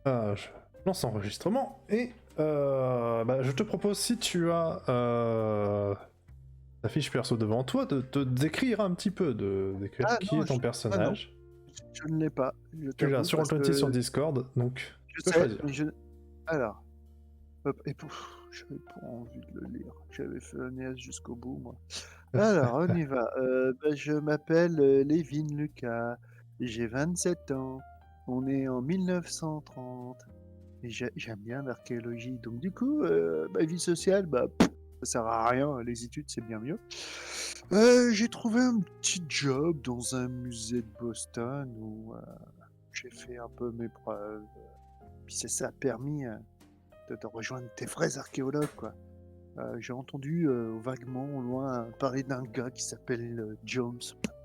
Je lance enregistrement et je te propose, si tu as ta fiche perso devant toi, de te décrire un petit peu, de décrire Ah qui non, est ton ah non, personnage. je ne l'ai pas, je Tu l'as t'avoue, sur parce Roll20 sur que Discord, donc je tu peux sais, choisir. mais alors, hop, et pouf, j'avais pas envie de le lire. J'avais fait un niaise jusqu'au bout, moi. Alors, on y va. Je m'appelle Lévin Lucas, j'ai 27 ans. On est en 1930. Et j'aime bien l'archéologie. Donc, du coup, ma vie sociale, ça sert à rien. Les études, c'est bien mieux. J'ai trouvé un petit job dans un musée de Boston où j'ai fait un peu mes preuves. Puis ça a permis de rejoindre des vrais archéologues, quoi. J'ai entendu vaguement au loin parler d'un gars qui s'appelle Jones.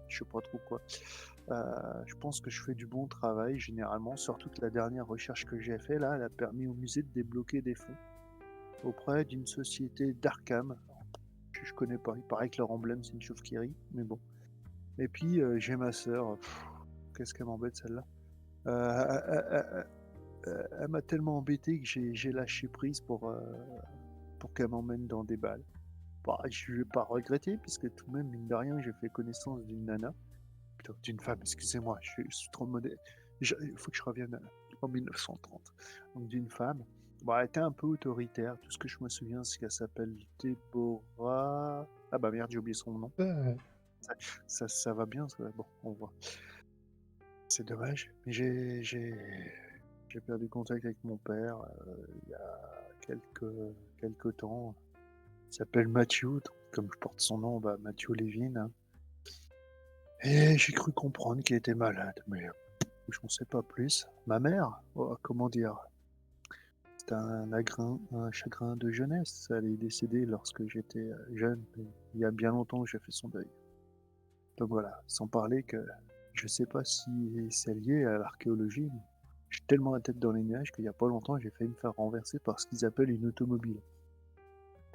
Je sais pas trop quoi. Je pense que je fais du bon travail généralement, surtout que la dernière recherche que j'ai fait là, elle a permis au musée de débloquer des fonds auprès d'une société d'Arkham. Je connais pas, il paraît que leur emblème c'est une chauve-qui mais bon. Et puis j'ai ma sœur, qu'est-ce qu'elle m'embête celle-là. Elle m'a tellement embêté que j'ai lâché prise pour qu'elle m'emmène dans des balles. Bah, je vais pas regretter, puisque tout de même, mine de rien, j'ai fait connaissance d'une nana, plutôt d'une femme, excusez-moi, je suis trop modeste. Il faut que je revienne en 1930. Donc d'une femme. Bon, elle était un peu autoritaire. Tout ce que je me souviens, c'est qu'elle s'appelle Déborah. Ah bah merde, j'ai oublié son nom. Ouais. Ça va bien, bon, on voit. C'est dommage, mais j'ai perdu contact avec mon père il y a quelques temps. Il s'appelle Matthew, donc, comme je porte son nom, Matthew Levin, hein. Et j'ai cru comprendre qu'il était malade, mais je n'en sais pas plus. Ma mère, oh, comment dire, c'est un chagrin de jeunesse. Elle est décédée lorsque j'étais jeune, mais il y a bien longtemps que j'ai fait son deuil. Donc voilà, sans parler que je sais pas si c'est lié à l'archéologie. Mais j'ai tellement la tête dans les nuages qu'il y a pas longtemps, j'ai failli me faire renverser par ce qu'ils appellent une automobile.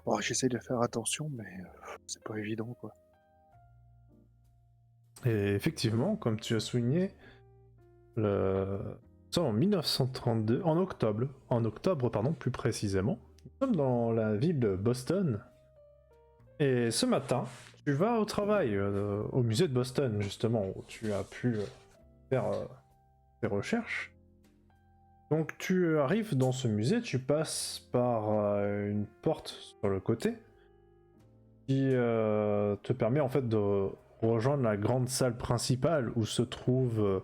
Bon, j'essaie de faire attention, mais c'est pas évident, quoi. Et effectivement, comme tu as souligné, le... ça en 1932, en octobre pardon, plus précisément, nous sommes dans la ville de Boston. Et ce matin, tu vas au travail, au musée de Boston, justement, où tu as pu faire tes recherches. Donc tu arrives dans ce musée, tu passes par une porte sur le côté, qui te permet en fait de rejoindre la grande salle principale où se trouve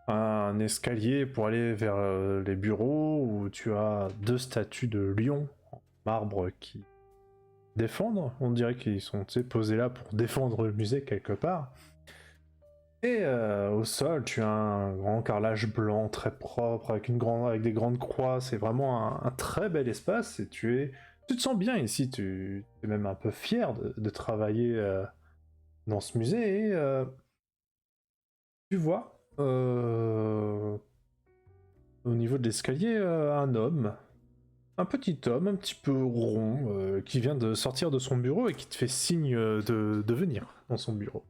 un escalier pour aller vers les bureaux, où tu as deux statues de lions en marbre qui défendent. On dirait qu'ils sont posés là pour défendre le musée quelque part. Et au sol, tu as un grand carrelage blanc très propre avec des grandes croix. C'est vraiment un très bel espace et tu te sens bien ici. Tu es même un peu fier de travailler dans ce musée et tu vois au niveau de l'escalier un homme. Un petit homme un petit peu rond qui vient de sortir de son bureau et qui te fait signe de venir dans son bureau.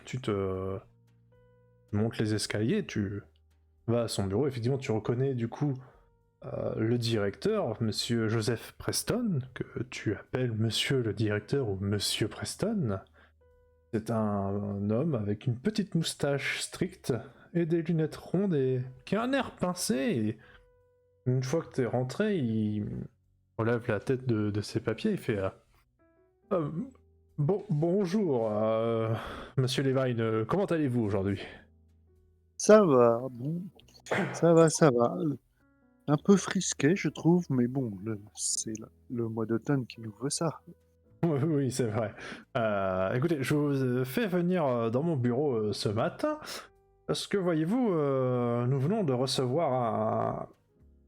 Tu te montes les escaliers, tu vas à son bureau. Effectivement, tu reconnais du coup le directeur, monsieur Joseph Preston, que tu appelles monsieur le directeur ou monsieur Preston. C'est un homme avec une petite moustache stricte et des lunettes rondes et qui a un air pincé. Et une fois que t'es rentré, il relève la tête de ses papiers, il fait euh, bonjour, monsieur Levine, comment allez-vous aujourd'hui? Ça va, bon, ça va. Un peu frisqué, je trouve, mais bon, c'est le mois d'automne qui nous veut ça. Oui, oui, c'est vrai. Écoutez, je vous fais venir dans mon bureau ce matin, parce que voyez-vous, nous venons de recevoir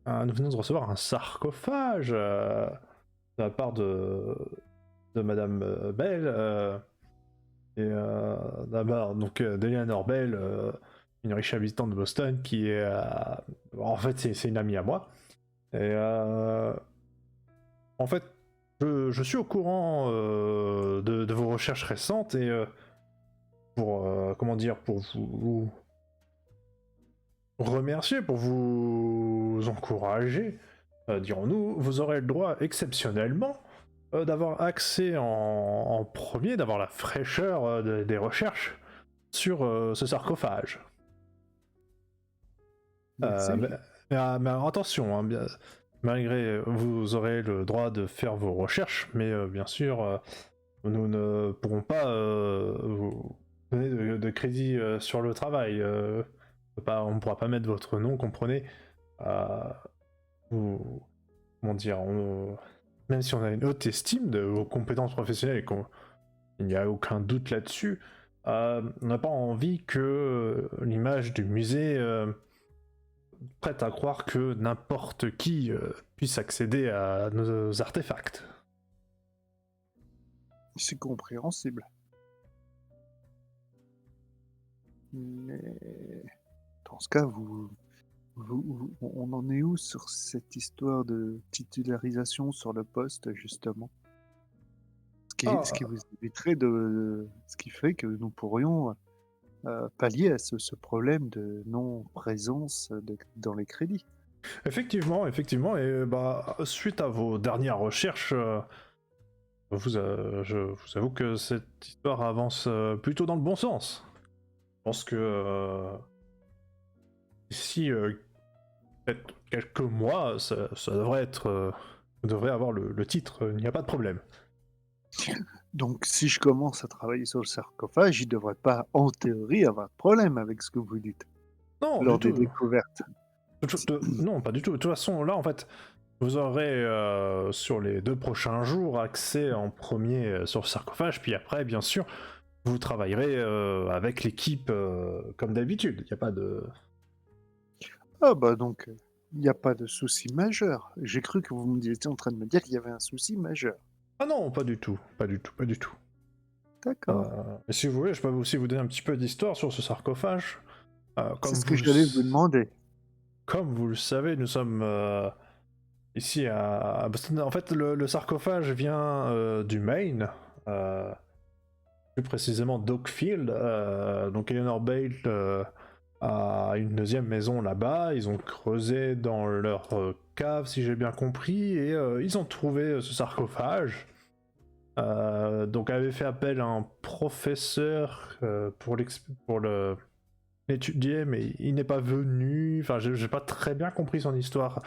nous venons de recevoir un sarcophage de la part de Madame Bell et d'abord donc d'Eleanor Bell, une riche habitante de Boston qui est, en fait, c'est une amie à moi. Et en fait, je suis au courant de vos recherches récentes et pour comment dire, pour vous remercier, pour vous encourager, dirons-nous, vous aurez le droit exceptionnellement d'avoir accès en premier, d'avoir la fraîcheur des recherches sur ce sarcophage. Merci. Mais alors attention, hein, malgré vous aurez le droit de faire vos recherches, mais bien sûr, nous ne pourrons pas vous donner de crédit sur le travail. On ne pourra pas mettre votre nom, comprenez. Vous, comment dire, même si on a une haute estime de vos compétences professionnelles et qu'il n'y a aucun doute là-dessus, on n'a pas envie que l'image du musée prête à croire que n'importe qui puisse accéder à nos artefacts. C'est compréhensible. Mais dans ce cas, on en est où sur cette histoire de titularisation sur le poste, justement? Ce qui Ah, vous éviterait ce qui fait que nous pourrions pallier à ce problème de non-présence dans les crédits. effectivement, et bah, suite à vos dernières recherches, je vous avoue que cette histoire avance plutôt dans le bon sens. Je pense que d'ici peut-être quelques mois, ça devrait être. Vous devrez avoir le titre, il n'y a pas de problème. Donc, si je commence à travailler sur le sarcophage, il ne devrait pas, en théorie, avoir de problème avec ce que vous dites Non, du lors des tout. découvertes. Non, pas du tout. De toute façon, là, en fait, vous aurez sur les 2 prochains jours accès en premier sur le sarcophage, puis après, bien sûr, vous travaillerez avec l'équipe comme d'habitude. Il n'y a pas de. Ah bah donc, il n'y a pas de souci majeur. J'ai cru que vous étiez en train de me dire qu'il y avait un souci majeur. Ah non, pas du tout, pas du tout, pas du tout. D'accord. Mais si vous voulez, je peux aussi vous donner un petit peu d'histoire sur ce sarcophage. C'est ce que j'allais vous demander. Comme vous le savez, nous sommes ici à Boston. En fait, le sarcophage vient du Maine, plus précisément d'Oakfield. Donc Eleanor Bale a une deuxième maison là-bas. Ils ont creusé dans leur cave, si j'ai bien compris, et ils ont trouvé ce sarcophage. Donc avait fait appel à un professeur pour l'étudier, mais il n'est pas venu. Enfin, j'ai pas très bien compris son histoire.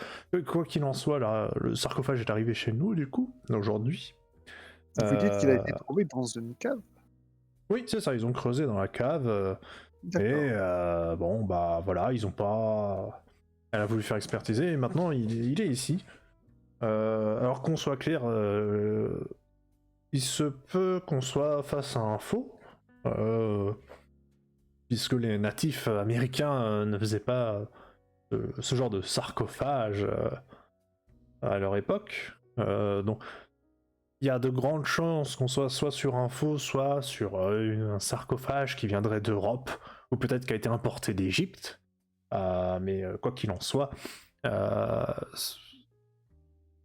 Quoi qu'il en soit, là, le sarcophage est arrivé chez nous, du coup, aujourd'hui. Vous dites qu'il a Euh, été trouvé dans une cave? Oui, c'est ça, ils ont creusé dans la cave. Et D'accord. bon, bah voilà, ils ont pas. Elle a voulu faire expertiser, et maintenant il est ici. Alors qu'on soit clair, il se peut qu'on soit face à un faux. Euh, Puisque les natifs américains ne faisaient pas ce genre de sarcophage à leur époque. Donc il y a de grandes chances qu'on soit soit sur un faux, soit sur un sarcophage qui viendrait d'Europe, ou peut-être qui a été importé d'Égypte. Mais quoi qu'il en soit, euh,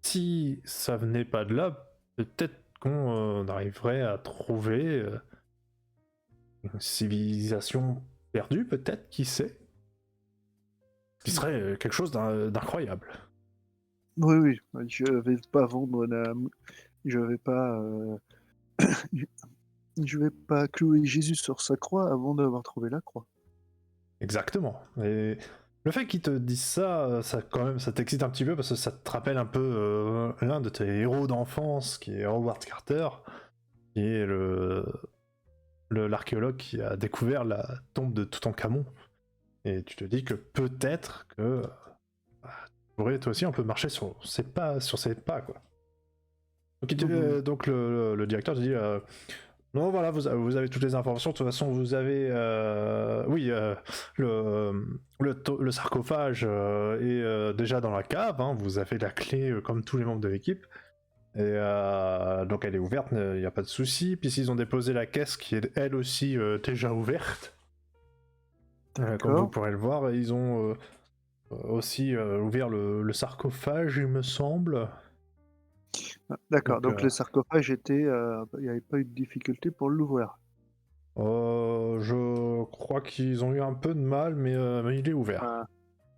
si ça venait pas de là, peut-être qu'on arriverait à trouver une civilisation perdue, peut-être, qui sait, qui serait quelque chose d'incroyable. Oui, oui, je vais pas vendre je vais pas, je vais pas clouer Jésus sur sa croix avant d'avoir trouvé la croix. Exactement. Et le fait qu'ils te disent ça, ça quand même, ça t'excite un petit peu parce que ça te rappelle un peu l'un de tes héros d'enfance, qui est Howard Carter, qui est l'archéologue qui a découvert la tombe de Toutankhamon. Et tu te dis que peut-être que tu pourrais toi aussi un peu marcher sur ses pas, quoi. Mhm. Donc le directeur te dit non, voilà, vous avez toutes les informations. De toute façon, vous avez. Oui, le sarcophage est déjà dans la cave. Hein, vous avez la clé comme tous les membres de l'équipe. Et donc, elle est ouverte, il n'y a pas de souci. Puis, ils ont déposé la caisse qui est elle aussi déjà ouverte. Comme vous D'accord. pourrez le voir, ils ont aussi ouvert le sarcophage, il me semble. Ah, d'accord, Donc, donc le sarcophage était, il n'y avait pas eu de difficulté pour l'ouvrir. Je crois qu'ils ont eu un peu de mal, mais il est ouvert. Ah,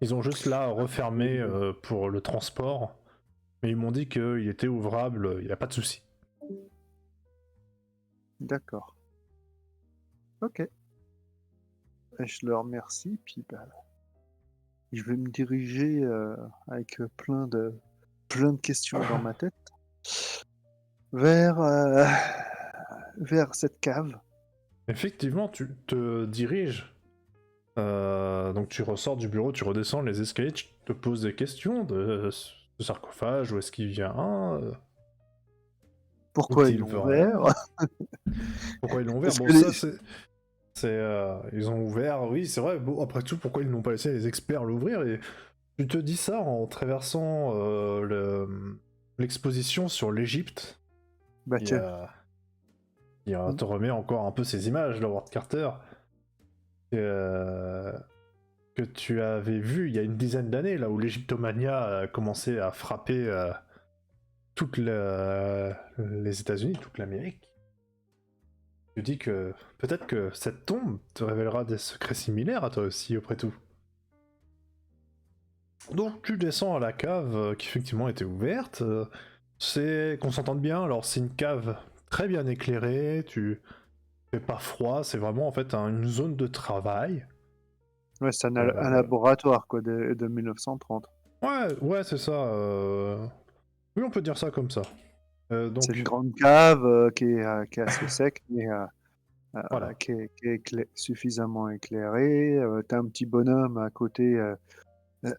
Ils ont juste là refermé oui, pour le transport, mais ils m'ont dit qu'il était ouvrable, il n'y a pas de souci. d'accord. Ok. Je le remercie, puis bah, je vais me diriger avec plein de questions dans ma tête vers, vers cette cave. Effectivement, tu te diriges. Donc tu ressors du bureau, tu redescends les escaliers, tu te poses des questions de ce sarcophage, où est-ce qu'il vient, d'où Pourquoi ils il l'ont va, ouvert? pourquoi ils l'ont ouvert. Est-ce Bon, que les... ça ils ont ouvert, oui, c'est vrai. Bon, après tout, pourquoi ils n'ont pas laissé les experts l'ouvrir? Et tu te dis ça en traversant l'exposition sur l'Égypte, Bah qui, tiens. Hmm. te remet encore un peu ces images de Howard Carter. euh, que tu avais vu il y a une dizaine d'années, là où l'Égyptomania a commencé à frapper les États-Unis, toute l'Amérique. Tu dis que peut-être que cette tombe te révélera des secrets similaires à toi aussi, après tout. Donc tu descends à la cave qui effectivement était ouverte. C'est qu'on s'entende bien, alors c'est une cave très bien éclairée, tu fais pas froid, c'est vraiment en fait une zone de travail. Ouais, c'est un Euh, laboratoire quoi, de 1930. Ouais, ouais, c'est ça. Oui, on peut dire ça comme ça. C'est une Donc, grande cave qui est assez sec, mais voilà. qui est suffisamment éclairée. T'as un petit bonhomme à côté,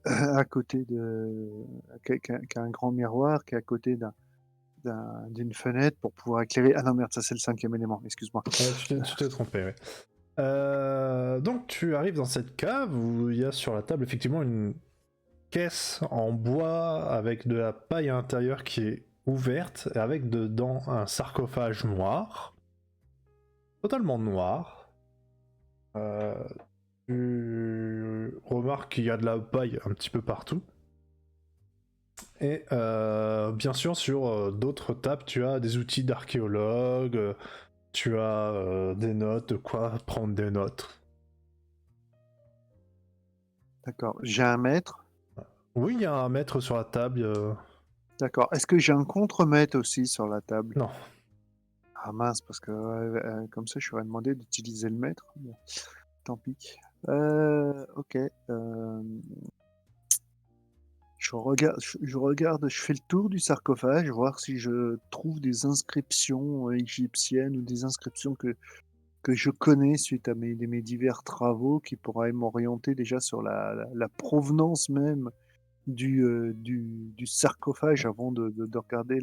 à côté qui a un grand miroir, qui est à côté d'une fenêtre pour pouvoir éclairer. Ah non, merde, ça c'est le cinquième élément, excuse-moi. Tu t'es trompé, ouais. Donc tu arrives dans cette cave où il y a sur la table effectivement une caisse en bois avec de la paille à l'intérieur qui est ouverte et avec dedans un sarcophage noir, totalement noir. Euh, Tu remarques qu'il y a de la paille un petit peu partout. Et bien sûr sur d'autres tables tu as des outils d'archéologue, tu as des notes, de quoi prendre des notes. D'accord. J'ai un mètre. Oui, il y a un maître sur la table. D'accord. Est-ce que j'ai un contre-mètre aussi sur la table? Non. Ah mince, parce que comme ça, je suis demandé d'utiliser le mètre. Bon, tant pis. Ok. Je fais le tour du sarcophage, voir si je trouve des inscriptions égyptiennes ou des inscriptions que je connais suite à mes divers travaux qui pourraient m'orienter déjà sur la provenance même du sarcophage avant de regarder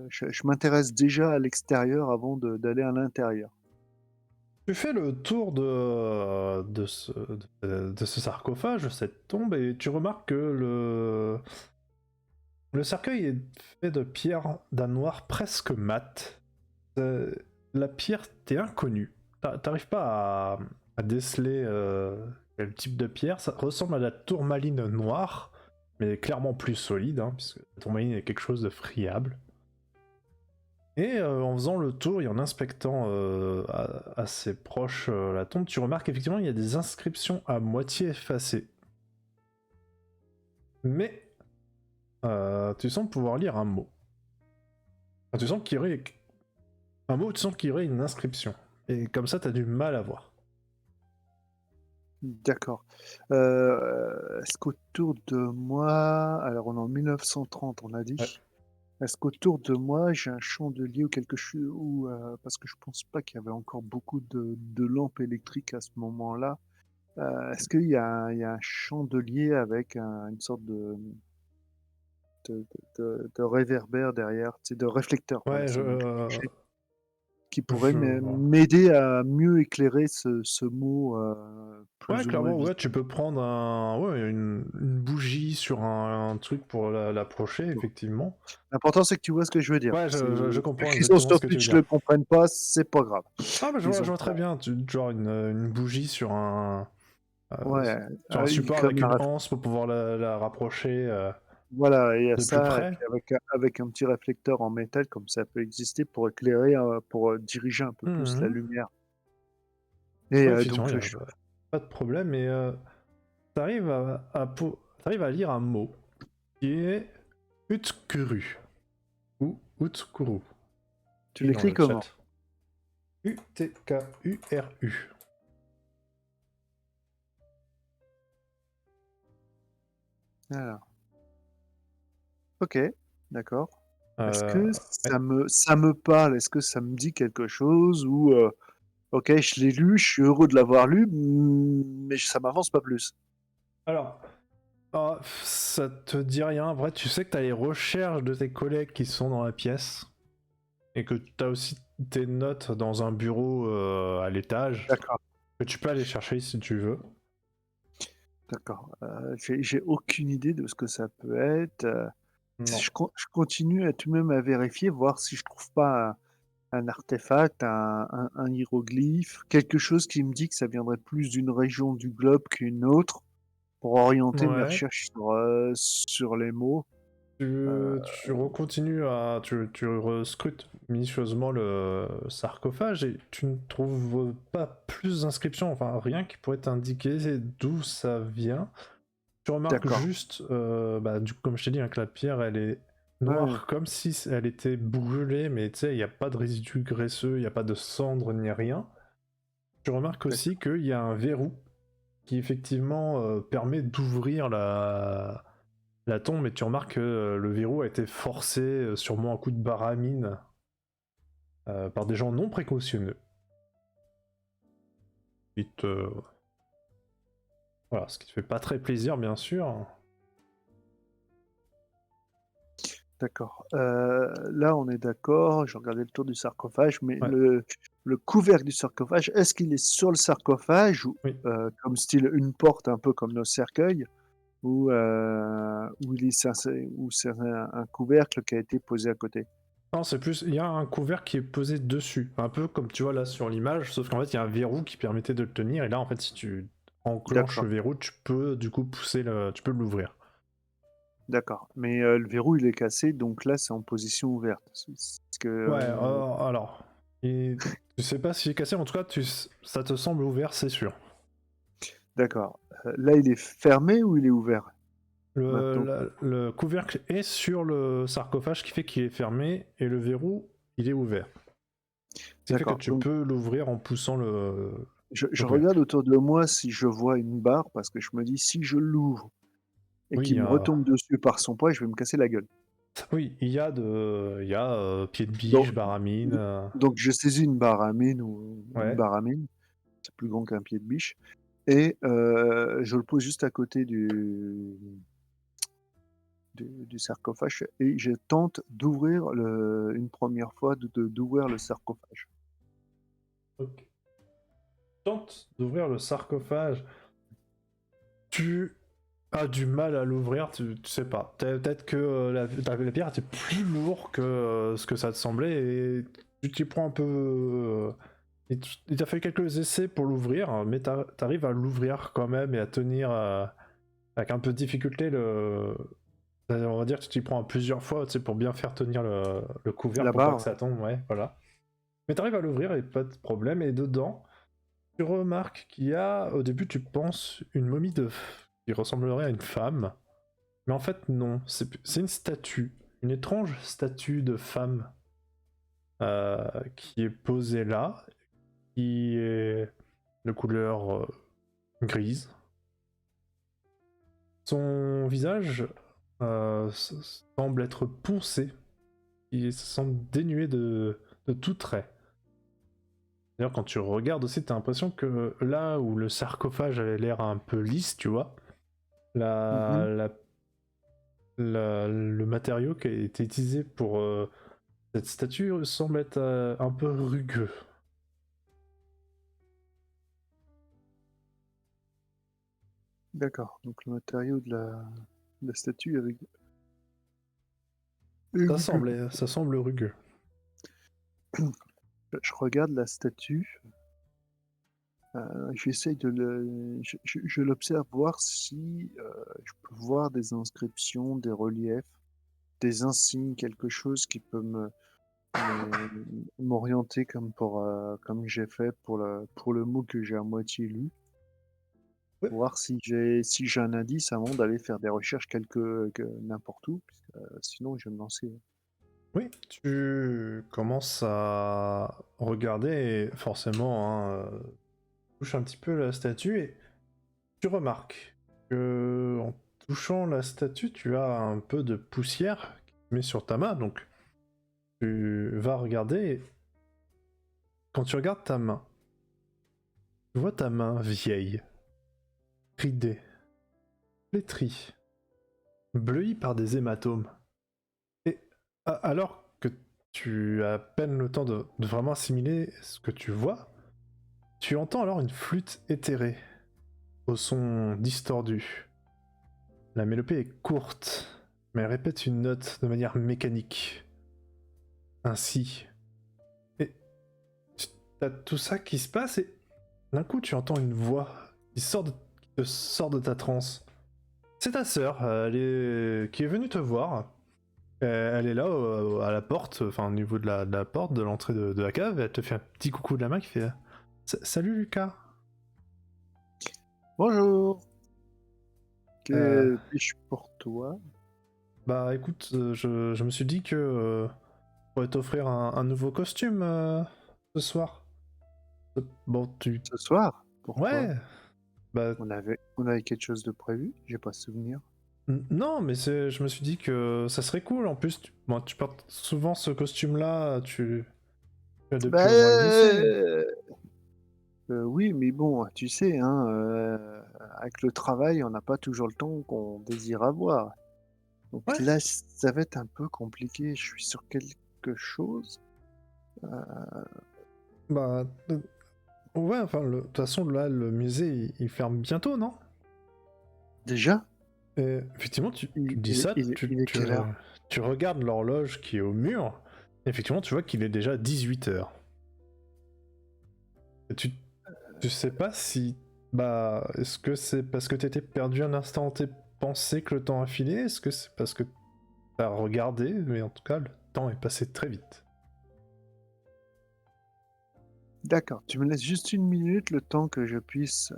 je m'intéresse déjà à l'extérieur avant d'aller à l'intérieur. Tu fais le tour de ce sarcophage, cette tombe, et tu remarques que le cercueil est fait de pierre d'un noir presque mat. La pierre t'est inconnue. T'arrives pas à déceler quel type de pierre. Ça ressemble à la tourmaline noire, mais clairement plus solide, puisque la tourmaline est quelque chose de friable. Et en faisant le tour et en inspectant assez proche la tombe, tu remarques effectivement il y a des inscriptions à moitié effacées. Mais tu sens pouvoir lire un mot. Enfin, tu sens qu'il y aurait un mot, tu sens qu'il y aurait une inscription. Et comme ça, t'as du mal à voir. D'accord. Est-ce qu'autour de moi, alors on est en 1930, on a Ouais. dit. Est-ce qu'autour de moi, j'ai un chandelier ou quelque chose, parce que je pense pas qu'il y avait encore beaucoup de lampes électriques à ce moment-là. Est-ce qu'il y a un chandelier avec une sorte de réverbère derrière, tu sais, de réflecteur, voilà, Ouais, c'est le mot que je cherchais, qui pourrait je vois. m'aider à mieux éclairer ce mot Ouais, plus ou moins clairement, ouais, visible. tu peux prendre une bougie sur un truc pour l'approcher, Bon. effectivement. L'important, c'est que tu vois ce que je veux dire. Ouais, C'est je ceux comprends qui sont exactement ce sur que tu veux Twitch ne dire. le comprennent pas, c'est pas grave. Ah, bah, Ils je ont vois très pas. bien, genre une bougie euh, Ouais, sur un support comme avec une la anse pour pouvoir la rapprocher voilà, il y a de plus ça, et près. puis avec un petit réflecteur en métal, comme ça peut exister pour éclairer, pour diriger un peu plus la Mhm. lumière. Et Ouais, effectivement, donc, il n'y a pas de problème. Et t'arrives t'arrives à lire un mot qui est Utkuru ou Utkuru. tu Et dans l'écris le comment? chat. Utkuru. Alors, ok, d'accord. Est-ce Euh, que ouais. ça me parle? Est-ce que ça me dit quelque chose? Ou, ok, je l'ai lu, je suis heureux de l'avoir lu, mais ça m'avance pas plus. Alors, ça te dit rien. Après, tu sais que tu as les recherches de tes collègues qui sont dans la pièce et que tu as aussi tes notes dans un bureau à l'étage D'accord, que tu peux aller chercher si tu veux. d'accord. J'ai aucune idée de ce que ça peut être. Non. Je continue à tout de même à vérifier, voir si je trouve pas un artefact, un hiéroglyphe, quelque chose qui me dit que ça viendrait plus d'une région du globe qu'une autre, pour orienter mes Ouais. recherches sur les mots. Tu recontinues à. Tu rescrutes minutieusement le sarcophage et tu ne trouves pas plus d'inscriptions, enfin rien qui pourrait t'indiquer d'où ça vient. Tu remarques D'accord. juste, comme je t'ai dit, hein, que la pierre elle est Ouais, noire comme si elle était brûlée, mais tu sais, il n'y a pas de résidus graisseux, il n'y a pas de cendre ni rien. Tu remarques aussi d'accord. qu'il y a un verrou qui effectivement permet d'ouvrir la tombe, et tu remarques que le verrou a été forcé, sûrement un coup de baramine, par des gens non précautionneux. Voilà, ce qui te fait pas très plaisir, bien sûr. D'accord. Là, on est d'accord. Je regardais le tour du sarcophage, mais Ouais, le couvercle du sarcophage, est-ce qu'il est sur le sarcophage ou oui. comme style une porte, un peu comme nos cercueils, ou ou c'est un couvercle qui a été posé à côté? Non, c'est plus, il y a un couvercle qui est posé dessus, un peu comme tu vois là sur l'image, sauf qu'en fait il y a un verrou qui permettait de le tenir, et là en fait si tu enclenches D'accord, le verrou, tu peux du coup tu peux l'ouvrir. d'accord. Mais le verrou, il est cassé, donc là, c'est en position ouverte. Parce que, Ouais, alors, tu sais pas s'il est cassé, en tout cas ça te semble ouvert, c'est sûr. d'accord. Là, il est fermé ou il est ouvert maintenant? Le couvercle est sur le sarcophage, ce qui fait qu'il est fermé, et le verrou, il est ouvert. Ce qui fait que D'accord. tu Donc, peux l'ouvrir en poussant le je regarde couvercle. autour de moi si je vois une barre, parce que je me dis, si je l'ouvre et Oui, qu'il me retombe dessus par son poids, je vais me casser la gueule. oui, il y a pied de Donc, biche, baramine, donc je saisis une baramine ou une ouais. baramine, c'est plus grand qu'un pied de biche, et je le pose juste à côté du sarcophage et je tente d'ouvrir une première fois, d'ouvrir le sarcophage. Ok. Tente d'ouvrir le sarcophage. Tu as du mal à l'ouvrir, tu sais pas. Peut-être que la pierre était plus lourde que ce que ça te semblait, et tu t'y prends un peu. Il t'a fait quelques essais pour l'ouvrir, mais t'arrives à l'ouvrir quand même et à tenir avec un peu de difficulté on va dire que tu t'y prends plusieurs fois, tu sais, pour bien faire tenir le couvercle La pour pas barre, que ouais. ça tombe, ouais, voilà. Mais t'arrives à l'ouvrir et pas de problème, et dedans, tu remarques qu'il y a, au début, tu penses une momie qui ressemblerait à une femme, mais en fait, non. C'est une statue, une étrange statue de femme qui est posée là, qui est de couleur grise. Son visage semble être poncé, il semble dénué de tout trait. D'ailleurs, quand tu regardes aussi, t'as l'impression que là où le sarcophage avait l'air un peu lisse, tu vois, la, Mhm. la le matériau qui a été utilisé pour cette statue semble être un peu rugueux. D'accord. Donc le matériau de la statue avec. Ça semble rugueux. Je regarde la statue, j'essaye je l'observe, voir si je peux voir des inscriptions, des reliefs, des insignes, quelque chose qui peut me m'orienter comme j'ai fait pour le mot que j'ai à moitié lu, Oui. voir si j'ai un indice avant d'aller faire des recherches n'importe où, puisque, sinon je vais me lancer. Oui, tu commences à regarder et forcément, hein, touche un petit peu la statue et tu remarques que en touchant la statue, tu as un peu de poussière qui se met sur ta main, donc tu vas regarder et quand tu regardes ta main, tu vois ta main vieille, ridée, flétrie, bleuie par des hématomes. Et alors que tu as à peine le temps de vraiment assimiler ce que tu vois, tu entends alors une flûte éthérée, au son distordu. La mélopée est courte, mais elle répète une note de manière mécanique. Ainsi. Et t'as tout ça qui se passe et d'un coup tu entends une voix qui te sort de ta transe. C'est ta sœur, qui est venue te voir. Elle est là à la porte, enfin au niveau de la porte de l'entrée de la cave, et elle te fait un petit coucou de la main qui fait Salut Lucas. Bonjour, Euh, que puis-je pour toi? Bah écoute, je me suis dit que je pourrais t'offrir un nouveau costume ce soir. Bon, tu. Ce soir? Pourquoi? Ouais, bah On avait quelque chose de prévu? J'ai pas souvenir. non, mais je me suis dit que ça serait cool. En plus, bon, tu portes souvent ce costume-là, tu as Bah, depuis au moins le lycée. oui, mais bon, tu sais, hein, avec le travail, on n'a pas toujours le temps qu'on désire avoir. Donc Ouais, là, ça va être un peu compliqué. Je suis sur quelque chose. Heu, bah ouais, enfin, de toute façon, là, le musée, il ferme bientôt, non? déjà? Et effectivement, tu Il dis il est ça, il est il est quelle heure? tu regardes l'horloge qui est au mur, et effectivement, tu vois qu'il est déjà 18 h. Et tu sais pas si. Bah, est-ce que c'est parce que t'étais perdu un instant dans tes pensées que le temps a filé? Est-ce que c'est parce que t'as regardé? Mais en tout cas, le temps est passé très vite. D'accord, tu me laisses juste une minute, le temps que je puisse,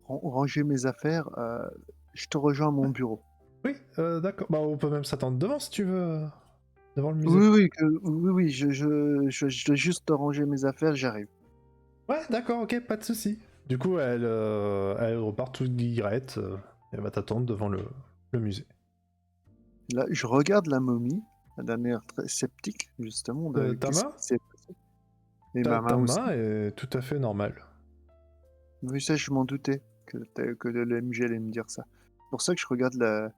ranger mes affaires, je te rejoins à mon bureau. Oui, d'accord. Bah, on peut même s'attendre devant si tu veux, devant le musée. Oui, je dois juste ranger mes affaires, j'arrive. Ouais, d'accord, ok, pas de souci. Du coup, elle repart toute guillerette, elle va t'attendre devant le musée. Là, je regarde la momie, d'un air très sceptique, justement, de Ta qu'est-ce main? qui s'est passé? Et ma main Ta aussi. main est tout à fait normale. Oui, ça, je m'en doutais que le MJ allait me dire ça. C'est pour ça que je regarde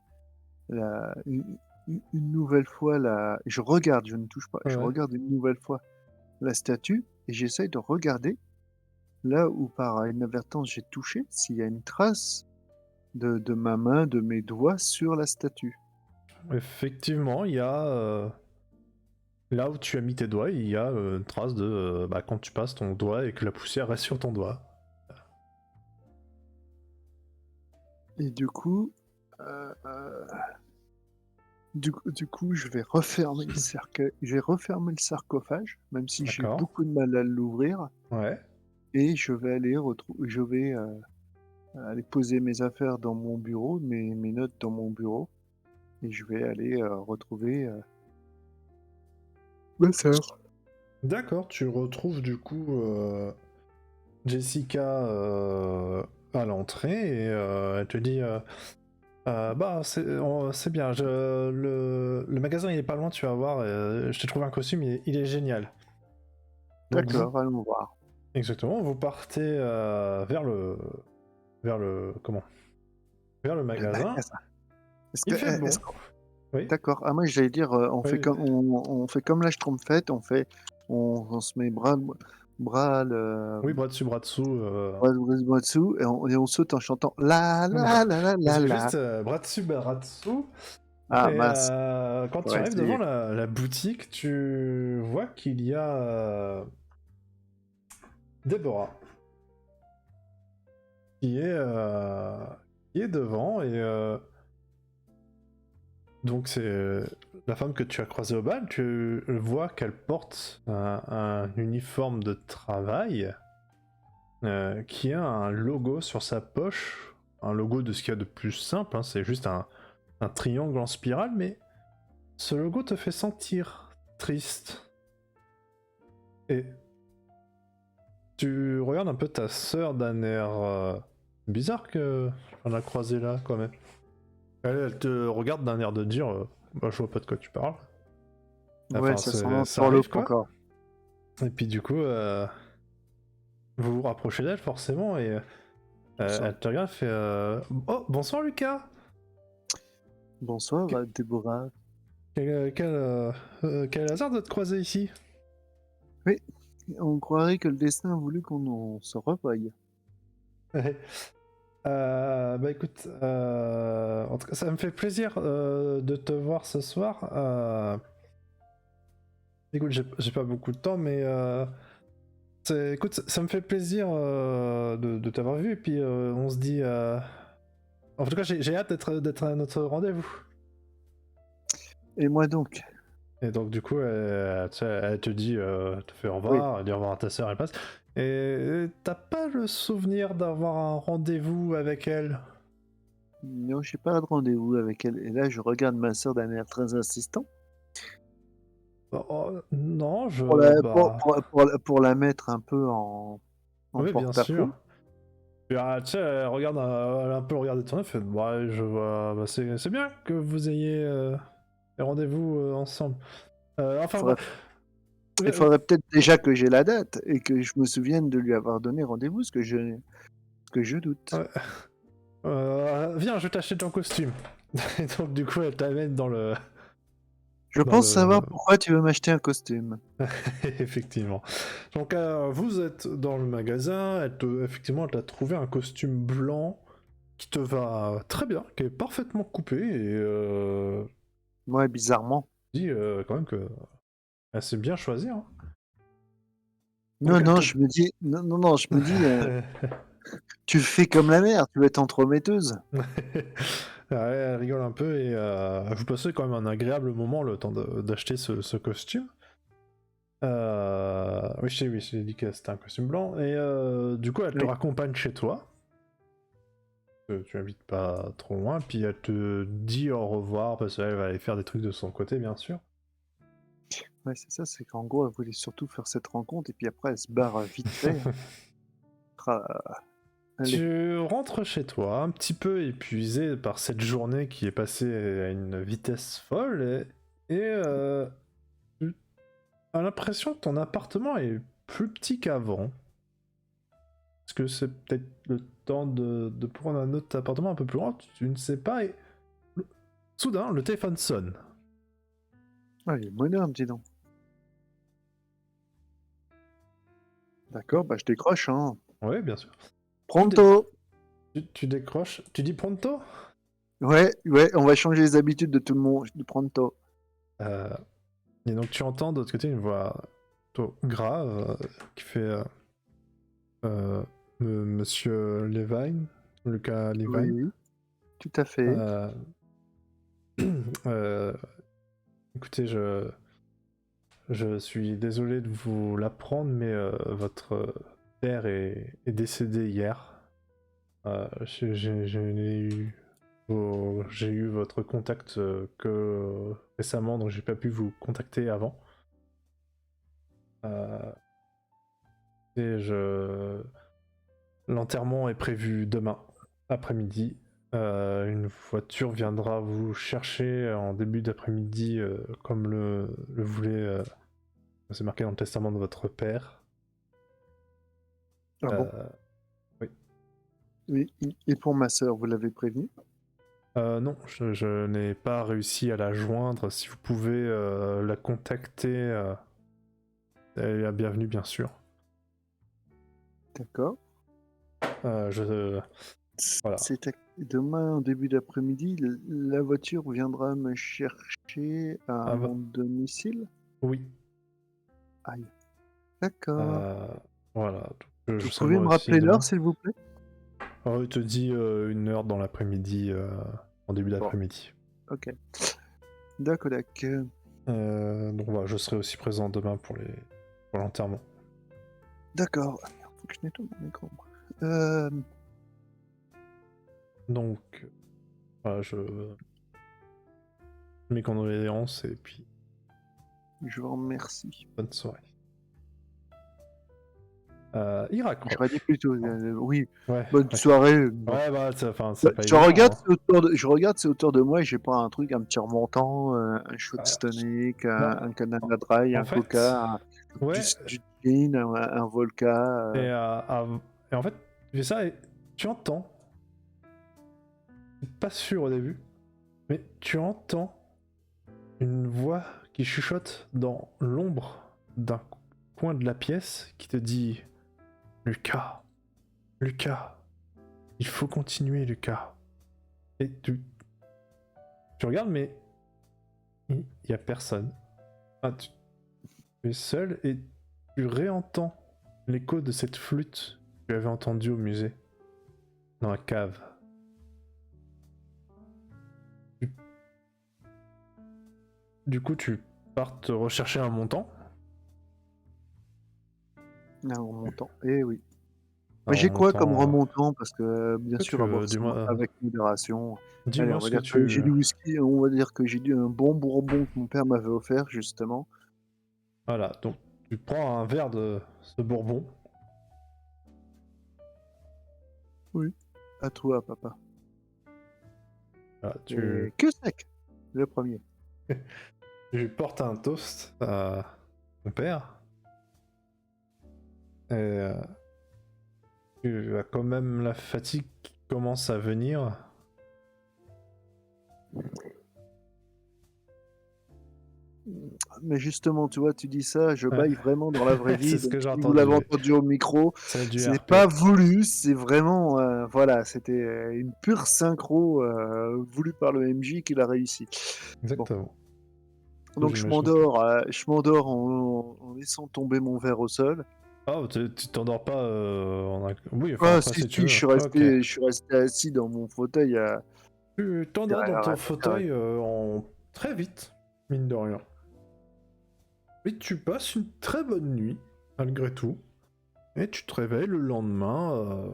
une nouvelle fois je regarde, je ne touche pas, je Ouais. regarde une nouvelle fois la statue et j'essaye de regarder là où par inadvertance j'ai touché, s'il y a une trace de ma main, de mes doigts sur la statue. Effectivement, il y a là où tu as mis tes doigts, il y a une trace de bah, quand tu passes ton doigt et que la poussière reste sur ton doigt. Et du coup, je vais refermer le sarcophage, même si j'ai D'accord. beaucoup de mal à l'ouvrir, Ouais. et je vais aller poser mes affaires dans mon bureau, mes notes dans mon bureau, et je vais aller retrouver ma sœur. D'accord, tu retrouves du coup Jessica à l'entrée et elle te dit bah c'est bien, le magasin il est pas loin, tu vas voir, je t'ai trouvé un costume, il est génial. Donc vous, D'accord, allons voir. exactement, vous partez vers le comment? Vers le Le magasin. magasin. Est-ce que, Il fait est-ce bon. qu'on Oui. d'accord. Ah moi j'allais dire, Oui, on fait comme la Schtroumpfette, on se met bras le oui, bras dessus, bras dessous. bras dessous et on saute en chantant la Non, la la la la c'est la. juste bras dessus, bras dessous. Ah Et mince, quand tu j'aurais arrives devant essayé. la boutique, tu vois qu'il y a Déborah qui est, euh, qui est devant et Donc c'est la femme que tu as croisée au bal, tu vois qu'elle porte un uniforme de travail qui a un logo sur sa poche, un logo de ce qu'il y a de plus simple, hein, c'est juste un triangle en spirale, mais ce logo te fait sentir triste. Et tu regardes un peu ta sœur d'un air bizarre que on a croisé là quand même. Elle te regarde d'un air de dire bah, je vois pas de quoi tu parles. Ouais, Enfin, ça sent un ça arrive turlope quoi. encore. Et puis du coup, vous vous rapprochez d'elle forcément et Bonsoir. elle te regarde et fait oh, bonsoir Lucas. Bonsoir, Que- Déborah. quel hasard de te croiser ici. Oui, on croirait que le destin a voulu qu'on se revoie. Bah écoute, en tout cas, ça me fait plaisir de te voir ce soir. Écoute, j'ai pas beaucoup de temps, mais écoute, ça me fait plaisir de t'avoir vu. Et puis on se dit. En tout cas, j'ai hâte d'être à notre rendez-vous. Et moi donc? Et donc du coup, tu sais, elle te dit, elle te fait au Oui. revoir, elle dit au revoir à ta sœur, elle passe. Et t'as pas le souvenir d'avoir un rendez-vous avec elle? Non, j'ai pas de rendez-vous avec elle. Et là, je regarde ma sœur d'un air très insistant Oh, non, pour la, bah, pour la mettre un peu en oui, bien sûr. porte-à-faux. Puis, tu sais, elle regarde, elle a un peu regardé ton œuf, elle fait, ouais, je vois, bah, c'est bien que vous ayez des rendez-vous ensemble. Il Enfin, faudrait, bref. il faudrait peut-être déjà que j'ai la date et que je me souvienne de lui avoir donné rendez-vous, ce que je doute. Ouais. Viens, je vais t'acheter ton costume. Et donc, du coup, elle t'amène dans le. Je Dans pense le... savoir pourquoi tu veux m'acheter un costume. Effectivement. Donc, vous êtes dans le magasin, effectivement, elle t'a trouvé un costume blanc qui te va très bien, qui est parfaitement coupé, et Ouais, bizarrement. dit quand même que elle s'est bien choisi. Hein. Non, Donc, elle non, te. je me dis, non, non, non, je me dis, tu fais comme la mère, tu veux être entremetteuse. Ouais, elle rigole un peu et vous passez quand même un agréable moment le temps d'acheter ce costume. Oui, je t'ai dit que c'était un costume blanc. Et du coup, elle te Oui, raccompagne chez toi. Tu habites pas trop loin. Puis elle te dit au revoir parce qu'elle va aller faire des trucs de son côté, bien sûr. ouais, c'est ça, c'est qu'en gros, elle voulait surtout faire cette rencontre et puis après, elle se barre vite fait. Ah, allez, Tu rentres chez toi, un petit peu épuisé par cette journée qui est passée à une vitesse folle. Et tu as l'impression que ton appartement est plus petit qu'avant. Est-ce que c'est peut-être le temps de prendre un autre appartement un peu plus grand? Tu ne sais pas. Et soudain, le téléphone sonne. ah, il est moderne, dis donc. D'accord, bah je décroche, hein. Oui, bien sûr. Tu, dé- Pronto! tu décroches. Tu dis pronto? Ouais, ouais, on va changer les habitudes de tout le monde. De pronto. Euh, et donc tu entends de l'autre côté une voix plutôt grave qui fait euh, Monsieur Levine, Lucas Levine. Oui, tout à fait. Euh, euh, écoutez, je suis désolé de vous l'apprendre, mais votre père est décédé hier. J'ai eu votre contact que récemment, donc j'ai pas pu vous contacter avant. Euh, et l'enterrement est prévu demain après-midi. Une voiture viendra vous chercher en début d'après-midi, comme le voulait. C'est marqué dans le testament de votre père. Ah bon? Euh, oui. Oui, et pour ma sœur, vous l'avez prévenue? Non, je n'ai pas réussi à la joindre. Si vous pouvez la contacter, elle est la bienvenue, bien sûr. D'accord. Je... Voilà. Demain, en début d'après-midi, la voiture viendra me chercher à Ah, mon domicile? oui. Aïe. D'accord. Euh, Voilà. Donc, Vous je serai pouvez moi me aussi rappeler l'heure, demain. s'il vous plaît? Il te dit 1 heure dans l'après-midi, en début Bon, d'après-midi. ok. D'accord. Donc voilà, je serai aussi présent demain pour l'enterrement. D'accord. Ah, merde, faut que je nettoie mon écran. Donc voilà, mes condoléances et puis Je vous remercie. bonne soirée. Il raccroche. J'aurais dit plutôt, oui, Ouais, bonne ouais. soirée. Ouais, bah, c'est pas Je évident. regarde, Hein. je regarde, c'est autour de moi et j'ai pas un truc, un petit remontant, un shot tonic, Non, un Canada Dry, en un fait, Coca, ouais, du gin, un vodka. et, et en fait, tu fais ça et tu entends, pas sûr au début, mais tu entends une voix qui chuchote dans l'ombre d'un coin de la pièce qui te dit Lucas, Lucas, il faut continuer, Lucas. Et tu regardes, mais il y a personne. Ah, tu es seul et tu réentends l'écho de cette flûte que tu avais entendue au musée, dans la cave. Du coup, tu pars te rechercher un montant. Un remontant, eh oui. Un Mais j'ai quoi comme montant. remontant? Parce que, bien Que sûr, à boire ça dis-moi, avec modération. Allez, on dis-moi va ce que dire que j'ai tu. du whisky, on va dire que j'ai du un bon bourbon que mon père m'avait offert, justement. Voilà, donc tu prends un verre de ce bourbon. Oui. À toi, papa. Voilà, Et que sec, le premier. tu portes un toast à ton père. Et tu as quand même la fatigue qui commence à venir. Mais justement, tu vois, tu dis ça, je Ouais. baille vraiment dans la vraie C'est vie, ce donc que j'ai si vous l'avez entendu. entendu au micro, C'est du c'est RP. pas voulu, c'est vraiment, voilà, c'était une pure synchro voulue par le MJ qu'il a réussi. Bon, Exactement. donc J'imagine que. je m'endors en laissant tomber mon verre au sol. Ah, tu t'endors pas Oui, enfin Ah après si, si tu si, veux. Ok. je suis resté assis dans mon fauteuil Tu t'endors dans derrière ton un fauteuil très vite, mine de rien. Et tu passes une très bonne nuit, malgré tout. Et tu te réveilles le lendemain.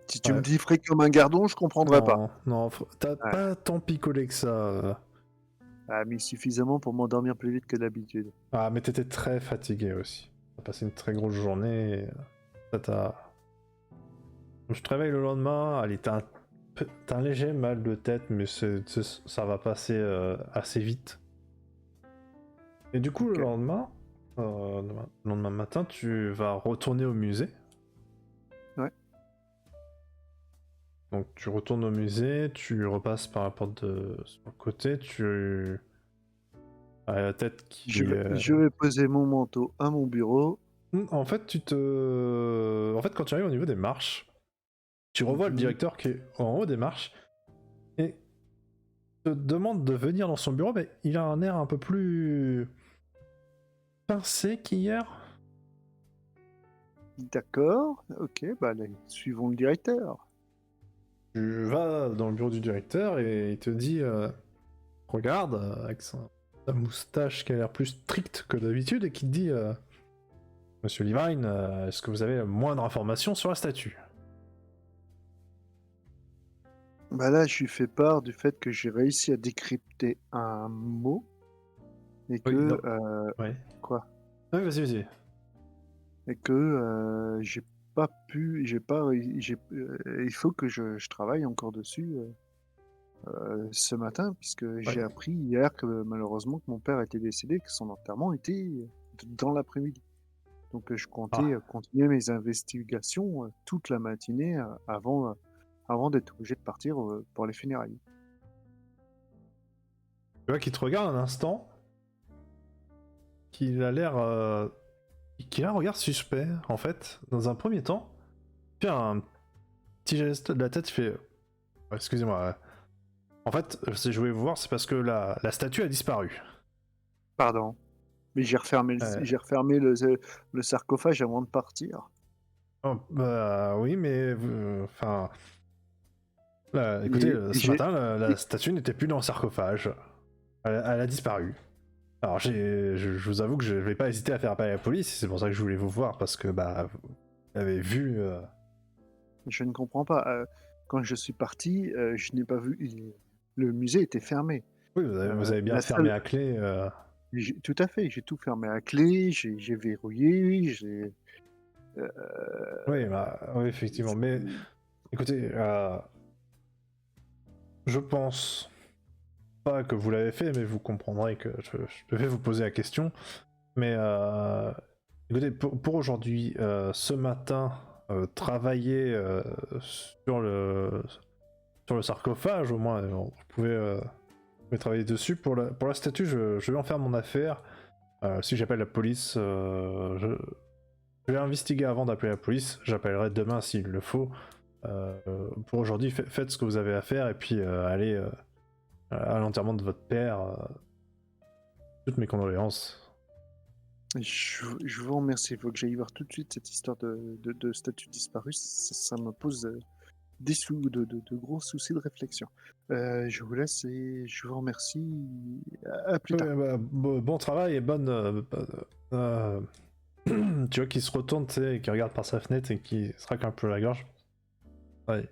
Si tu me Ouais. dis frais comme un gardon, je comprendrais pas. Non, non, t'as Ouais. pas tant picolé que ça. Ah, mais suffisamment pour m'endormir plus vite que d'habitude. Ah, mais t'étais très fatigué aussi. T'as passé une très grosse journée. Et ça t'a. Je te réveille le lendemain. Allez, t'as un léger mal de tête, mais ça va passer assez vite. Et du coup, Ok. le lendemain matin, tu vas retourner au musée. Ouais. Donc tu retournes au musée, tu repasses par la porte de sur le côté, tu as la tête qui. Je vais poser mon manteau à mon bureau. En fait, quand tu arrives au niveau des marches, tu revois le Mhm. directeur qui est en haut des marches et te demande de venir dans son bureau, mais il a un air un peu plus pincé qu'hier. D'accord. Ok, bah allez, suivons le directeur. Tu vas dans le bureau du directeur et il te dit regarde, avec sa moustache qui a l'air plus stricte que d'habitude, et qui te dit Monsieur Levine, est-ce que vous avez la moindre information sur la statue? Bah là, je lui fais part du fait que j'ai réussi à décrypter un mot et Oui, que non. Ouais. quoi? Oui, vas-y, vas-y. Et que j'ai pas pu, j'ai pas, il faut que je travaille encore dessus ce matin puisque Ouais. j'ai appris hier que malheureusement que mon père était décédé, que son enterrement était dans l'après-midi. Donc je comptais Ah. continuer mes investigations toute la matinée avant d'être obligé de partir pour les funérailles. Tu vois qu'il te regarde un instant, qu'il a l'air. Qu'il a un regard suspect, en fait. Dans un premier temps, puis un petit geste de la tête, il fait excusez-moi. En fait, si je voulais vous voir, c'est parce que la statue a disparu. Pardon, mais Euh, le sarcophage avant de partir. oh, bah oui, mais. Enfin. Écoutez, Et ce j'ai matin, la et statue n'était plus dans le sarcophage. Elle a disparu. Alors je vous avoue que je vais pas hésiter à faire appel à la police, c'est pour ça que je voulais vous voir, parce que bah vous avez vu... Je ne comprends pas. Quand je suis parti, je n'ai pas vu. Le musée était fermé. Oui, vous avez bien La fermé seule. à clé. Tout à fait. J'ai tout fermé à clé. J'ai verrouillé. Oui, bah, oui, effectivement. Mais écoutez, je pense pas que vous l'avez fait, mais vous comprendrez que je vais vous poser la question. Mais écoutez, pour aujourd'hui, ce matin, travailler sur le sarcophage, au moins, vous pouvez travailler dessus. Pour la statue, je vais en faire mon affaire. Si j'appelle la police, je vais investiguer avant d'appeler la police. J'appellerai demain s'il le faut. Pour aujourd'hui, faites ce que vous avez à faire et puis allez à l'enterrement de votre père. Toutes mes condoléances. Je vous remercie. Il faut que j'aille voir tout de suite cette histoire de statue disparue. Ça me pose de gros soucis de réflexion. Je vous laisse et je vous remercie. À plus tard. Bah, bon travail et bonne. Tu vois qu'il se retourne, tu sais, et qu'il regarde par sa fenêtre et qu'il se racle un peu la gorge. Ouais,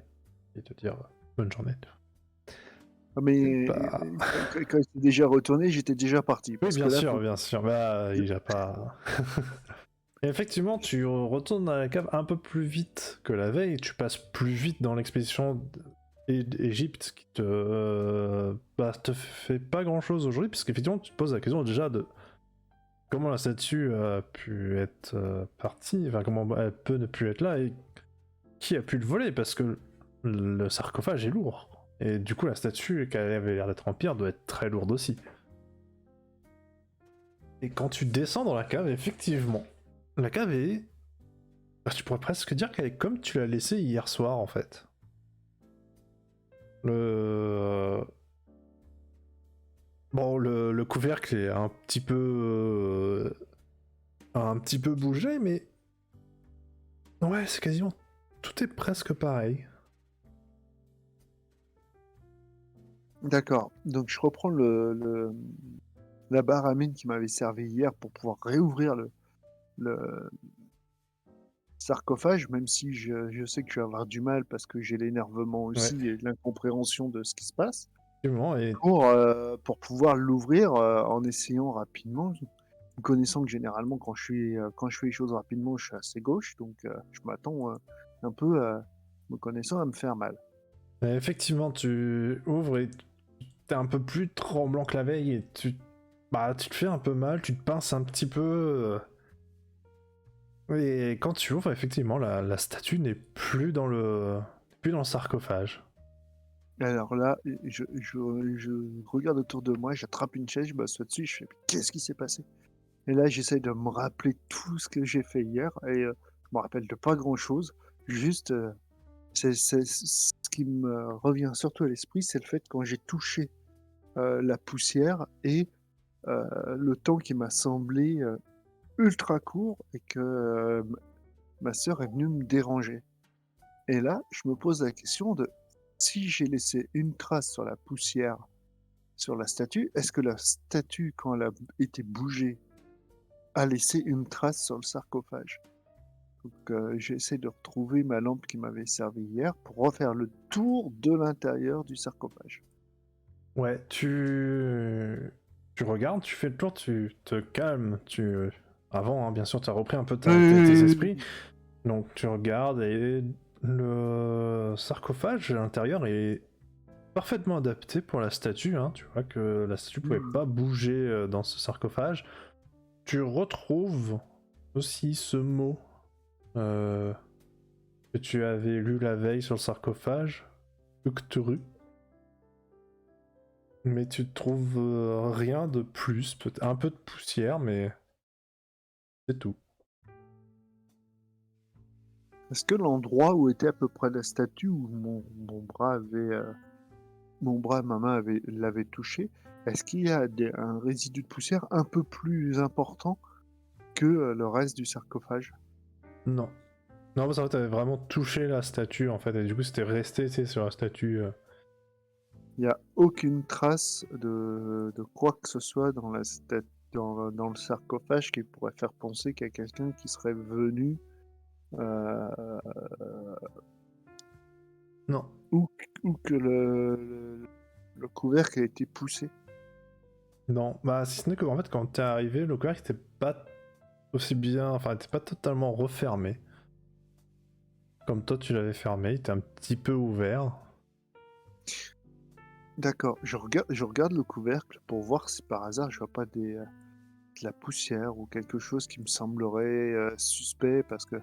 et te dire bonne journée. Ah, mais Bah... quand il s'est déjà retourné, j'étais déjà parti. Oui, Parce que là, bien sûr. Bah, il a pas. Et effectivement, tu retournes dans la cave un peu plus vite que la veille. Tu passes plus vite dans l'expédition d'Égypte qui te fait pas grand chose aujourd'hui, puisqu'effectivement, tu te poses la question déjà de comment la statue a pu être partie, enfin, comment elle peut ne plus être là et qui a pu le voler, parce que le sarcophage est lourd. Et du coup, la statue, qui avait l'air d'être en pierre, doit être très lourde aussi. Et quand tu descends dans la cave, effectivement, la cave est... bah, tu pourrais presque dire qu'elle est comme tu l'as laissée hier soir, en fait. Bon, le couvercle est un petit peu bougé, mais... Ouais, c'est quasiment... Tout est presque pareil. d'accord. Donc je reprends la barre à mine qui m'avait servi hier pour pouvoir réouvrir le sarcophage, même si je sais que je vais avoir du mal parce que j'ai l'énervement Ouais, aussi et l'incompréhension de ce qui se passe, effectivement, et... pour pouvoir l'ouvrir en essayant rapidement, connaissant que généralement quand je fais les choses rapidement, je suis assez gauche, donc je m'attends un peu, me connaissant, à me faire mal. Effectivement, tu ouvres et t'es un peu plus tremblant que la veille et tu te fais un peu mal, tu te pinces un petit peu. Et quand tu ouvres, effectivement, la statue n'est plus dans le sarcophage. Alors là, je regarde autour de moi, j'attrape une chaise, je m'assois dessus, je fais: «Mais qu'est-ce qui s'est passé?» Et là, j'essaie de me rappeler tout ce que j'ai fait hier et je me rappelle de pas grand-chose. Juste, c'est ce qui me revient surtout à l'esprit, c'est le fait quand j'ai touché, la poussière et le temps qui m'a semblé, ultra court et que, ma sœur est venue me déranger. Et là, je me pose la question de: si j'ai laissé une trace sur la poussière, sur la statue, est-ce que la statue, quand elle a été bougée, a laissé une trace sur le sarcophage? Donc, j'essaie de retrouver ma lampe qui m'avait servi hier pour refaire le tour de l'intérieur du sarcophage. Ouais, tu regardes, tu fais le tour, tu te calmes, avant, hein, bien sûr, tu as repris un peu tes esprits, Oui. donc tu regardes et le sarcophage à l'intérieur est parfaitement adapté pour la statue, hein. Tu vois que la statue pouvait Mmh. pas bouger dans ce sarcophage. Tu retrouves aussi ce mot euh, que tu avais lu la veille sur le sarcophage, Ukturu. Mais tu trouves rien de plus, peut-être un peu de poussière, mais c'est tout. Est-ce que l'endroit où était à peu près la statue, où mon bras, ma main l'avait touché, est-ce qu'il y a un résidu de poussière un peu plus important que le reste du sarcophage? Non. Non, parce que t'avais vraiment touché la statue en fait, et du coup c'était resté, tu sais, sur la statue. Il n'y a aucune trace de quoi que ce soit dans le sarcophage qui pourrait faire penser qu'il y a quelqu'un qui serait venu euh, Non. ou que le couvercle a été poussé. Non, bah si ce n'est que en fait quand t'es arrivé, le couvercle était pas aussi bien, enfin était pas totalement refermé. Comme toi tu l'avais fermé, il était un petit peu ouvert. D'accord, je regarde le couvercle pour voir si par hasard je vois pas de la poussière ou quelque chose qui me semblerait suspect parce que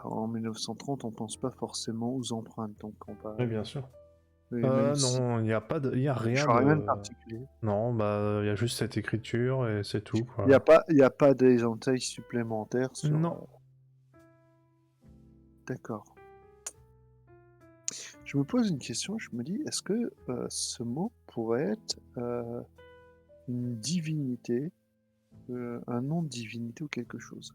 en 1930 on pense pas forcément aux empreintes donc on va Oui, bien sûr. et même si Non, il y a pas de, il y a je rien vois rien de de. particulier. Non, bah il y a juste cette écriture et c'est tout Il y a quoi. pas il y a pas des entailles supplémentaires sur Non. d'accord. Je me pose une question, je me dis est-ce que ce mot pourrait être une divinité, un nom de divinité ou quelque chose?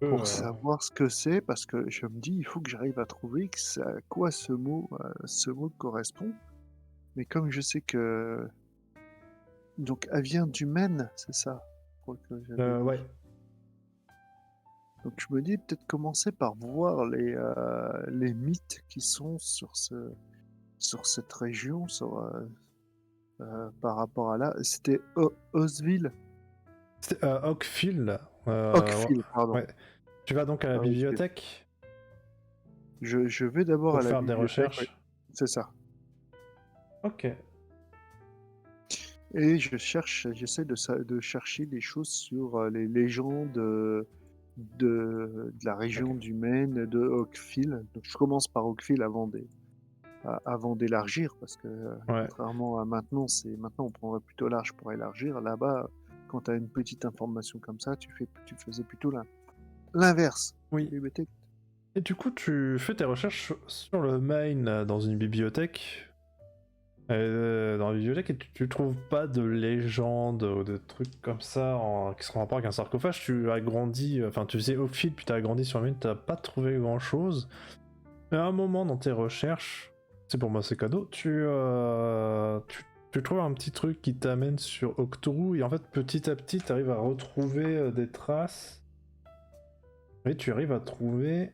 Pour Euh, savoir ce que c'est, parce que je me dis: «Il faut que j'arrive à trouver que c'est à quoi ce mot correspond». Mais comme je sais que donc elle vient du Maine, c'est ça? Je crois que j'avais ouais. lu. Donc je me dis peut-être commencer par voir les mythes qui sont sur cette région, par rapport à là. C'était Osville? C'était Oakfield. Oakville, pardon. Ouais. Tu vas donc à la Oakville. bibliothèque Je vais d'abord à pour la faire des bibliothèque, oui, recherches. c'est ça. Ok. Et j'essaie de chercher des choses sur les légendes de la région Ok. du Maine, de Oakville. Donc je commence par Oakville avant d'élargir, parce que Ouais. contrairement à maintenant, maintenant on prendrait plutôt large pour élargir. Là-bas, quand tu as une petite information comme ça, tu faisais plutôt l'inverse. Oui. Bibliothèque. Et du coup, tu fais tes recherches sur le Maine dans une bibliothèque. Dans la bibliothèque, et tu trouves pas de légende ou de trucs comme ça qui sont en rapport avec un sarcophage. Tu as grandi, enfin, tu faisais Oakfield, puis tu as grandi sur le Maine, t'as pas trouvé grand chose. Mais à un moment dans tes recherches, c'est pour moi c'est cadeau, tu trouves un petit truc qui t'amène sur Octoroo, et en fait, petit à petit, tu arrives à retrouver des traces. Et tu arrives à trouver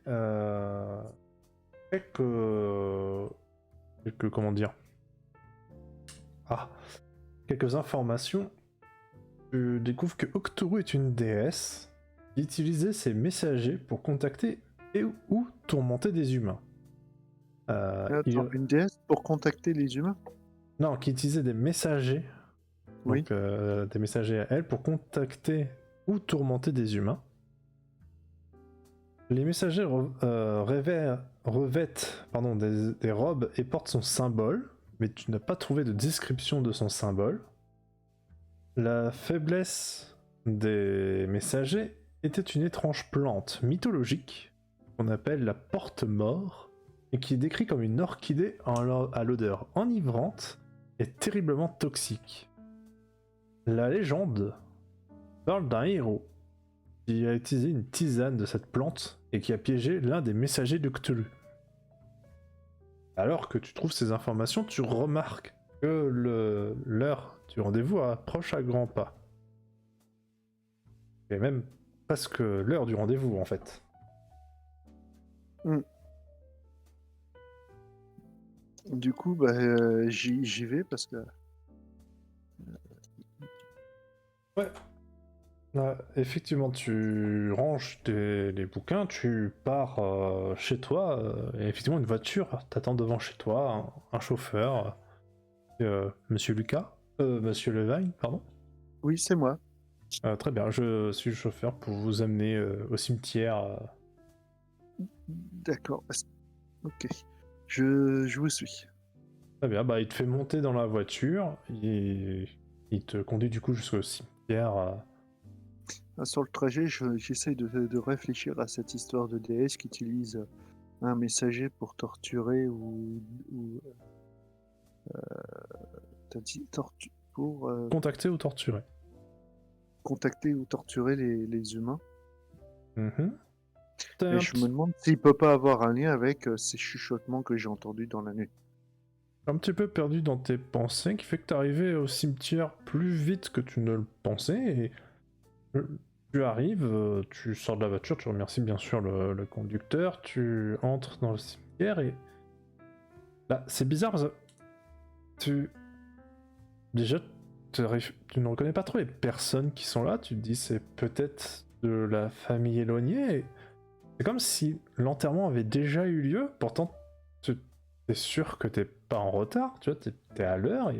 comment dire, ah, quelques informations. Tu découvres que Octoroo est une déesse qui utilisait ses messagers pour contacter et ou tourmenter des humains. Attends, une déesse pour contacter les humains? Non, qui utilisait des messagers, Oui. donc des messagers à elle, pour contacter ou tourmenter des humains. Les messagers revêtent des robes et portent son symbole, mais tu n'as pas trouvé de description de son symbole. La faiblesse des messagers était une étrange plante mythologique qu'on appelle la porte-mort et qui est décrite comme une orchidée à l'odeur enivrante et terriblement toxique. La légende parle d'un héros qui a utilisé une tisane de cette plante et qui a piégé l'un des messagers de Cthulhu. Alors que tu trouves ces informations, tu remarques que l'heure du rendez-vous approche à grands pas. Et même presque l'heure du rendez-vous en fait. Mm. Du coup, bah, j'y vais parce que Ouais. Effectivement, tu ranges les bouquins, tu pars chez toi, et effectivement une voiture t'attend devant chez toi, un chauffeur, Monsieur Lucas, Monsieur Levine, pardon. oui, c'est moi. Très bien, je suis le chauffeur pour vous amener au cimetière. D'accord. Ok. Je vous suis. Très bien, bah il te fait monter dans la voiture, et il te conduit du coup jusqu'au cimetière. Sur le trajet, j'essaye de réfléchir à cette histoire de déesse qui utilise un messager pour torturer ou t'as dit pour Contacter ou torturer. contacter ou torturer les humains. Mhm. T'as Et un je me petit... demande s'il peut pas avoir un lien avec ces chuchotements que j'ai entendus dans la nuit. un petit peu perdu dans tes pensées, qui fait que t'es arrivé au cimetière plus vite que tu ne le pensais, et tu arrives, tu sors de la voiture, tu remercies bien sûr le conducteur, tu entres dans le cimetière, et là, c'est bizarre, parce que tu... Déjà, tu ne reconnais pas trop les personnes qui sont là, tu te dis c'est peut-être de la famille éloignée, et c'est comme si l'enterrement avait déjà eu lieu, pourtant t'es sûr que t'es pas en retard, tu vois, t'es à l'heure,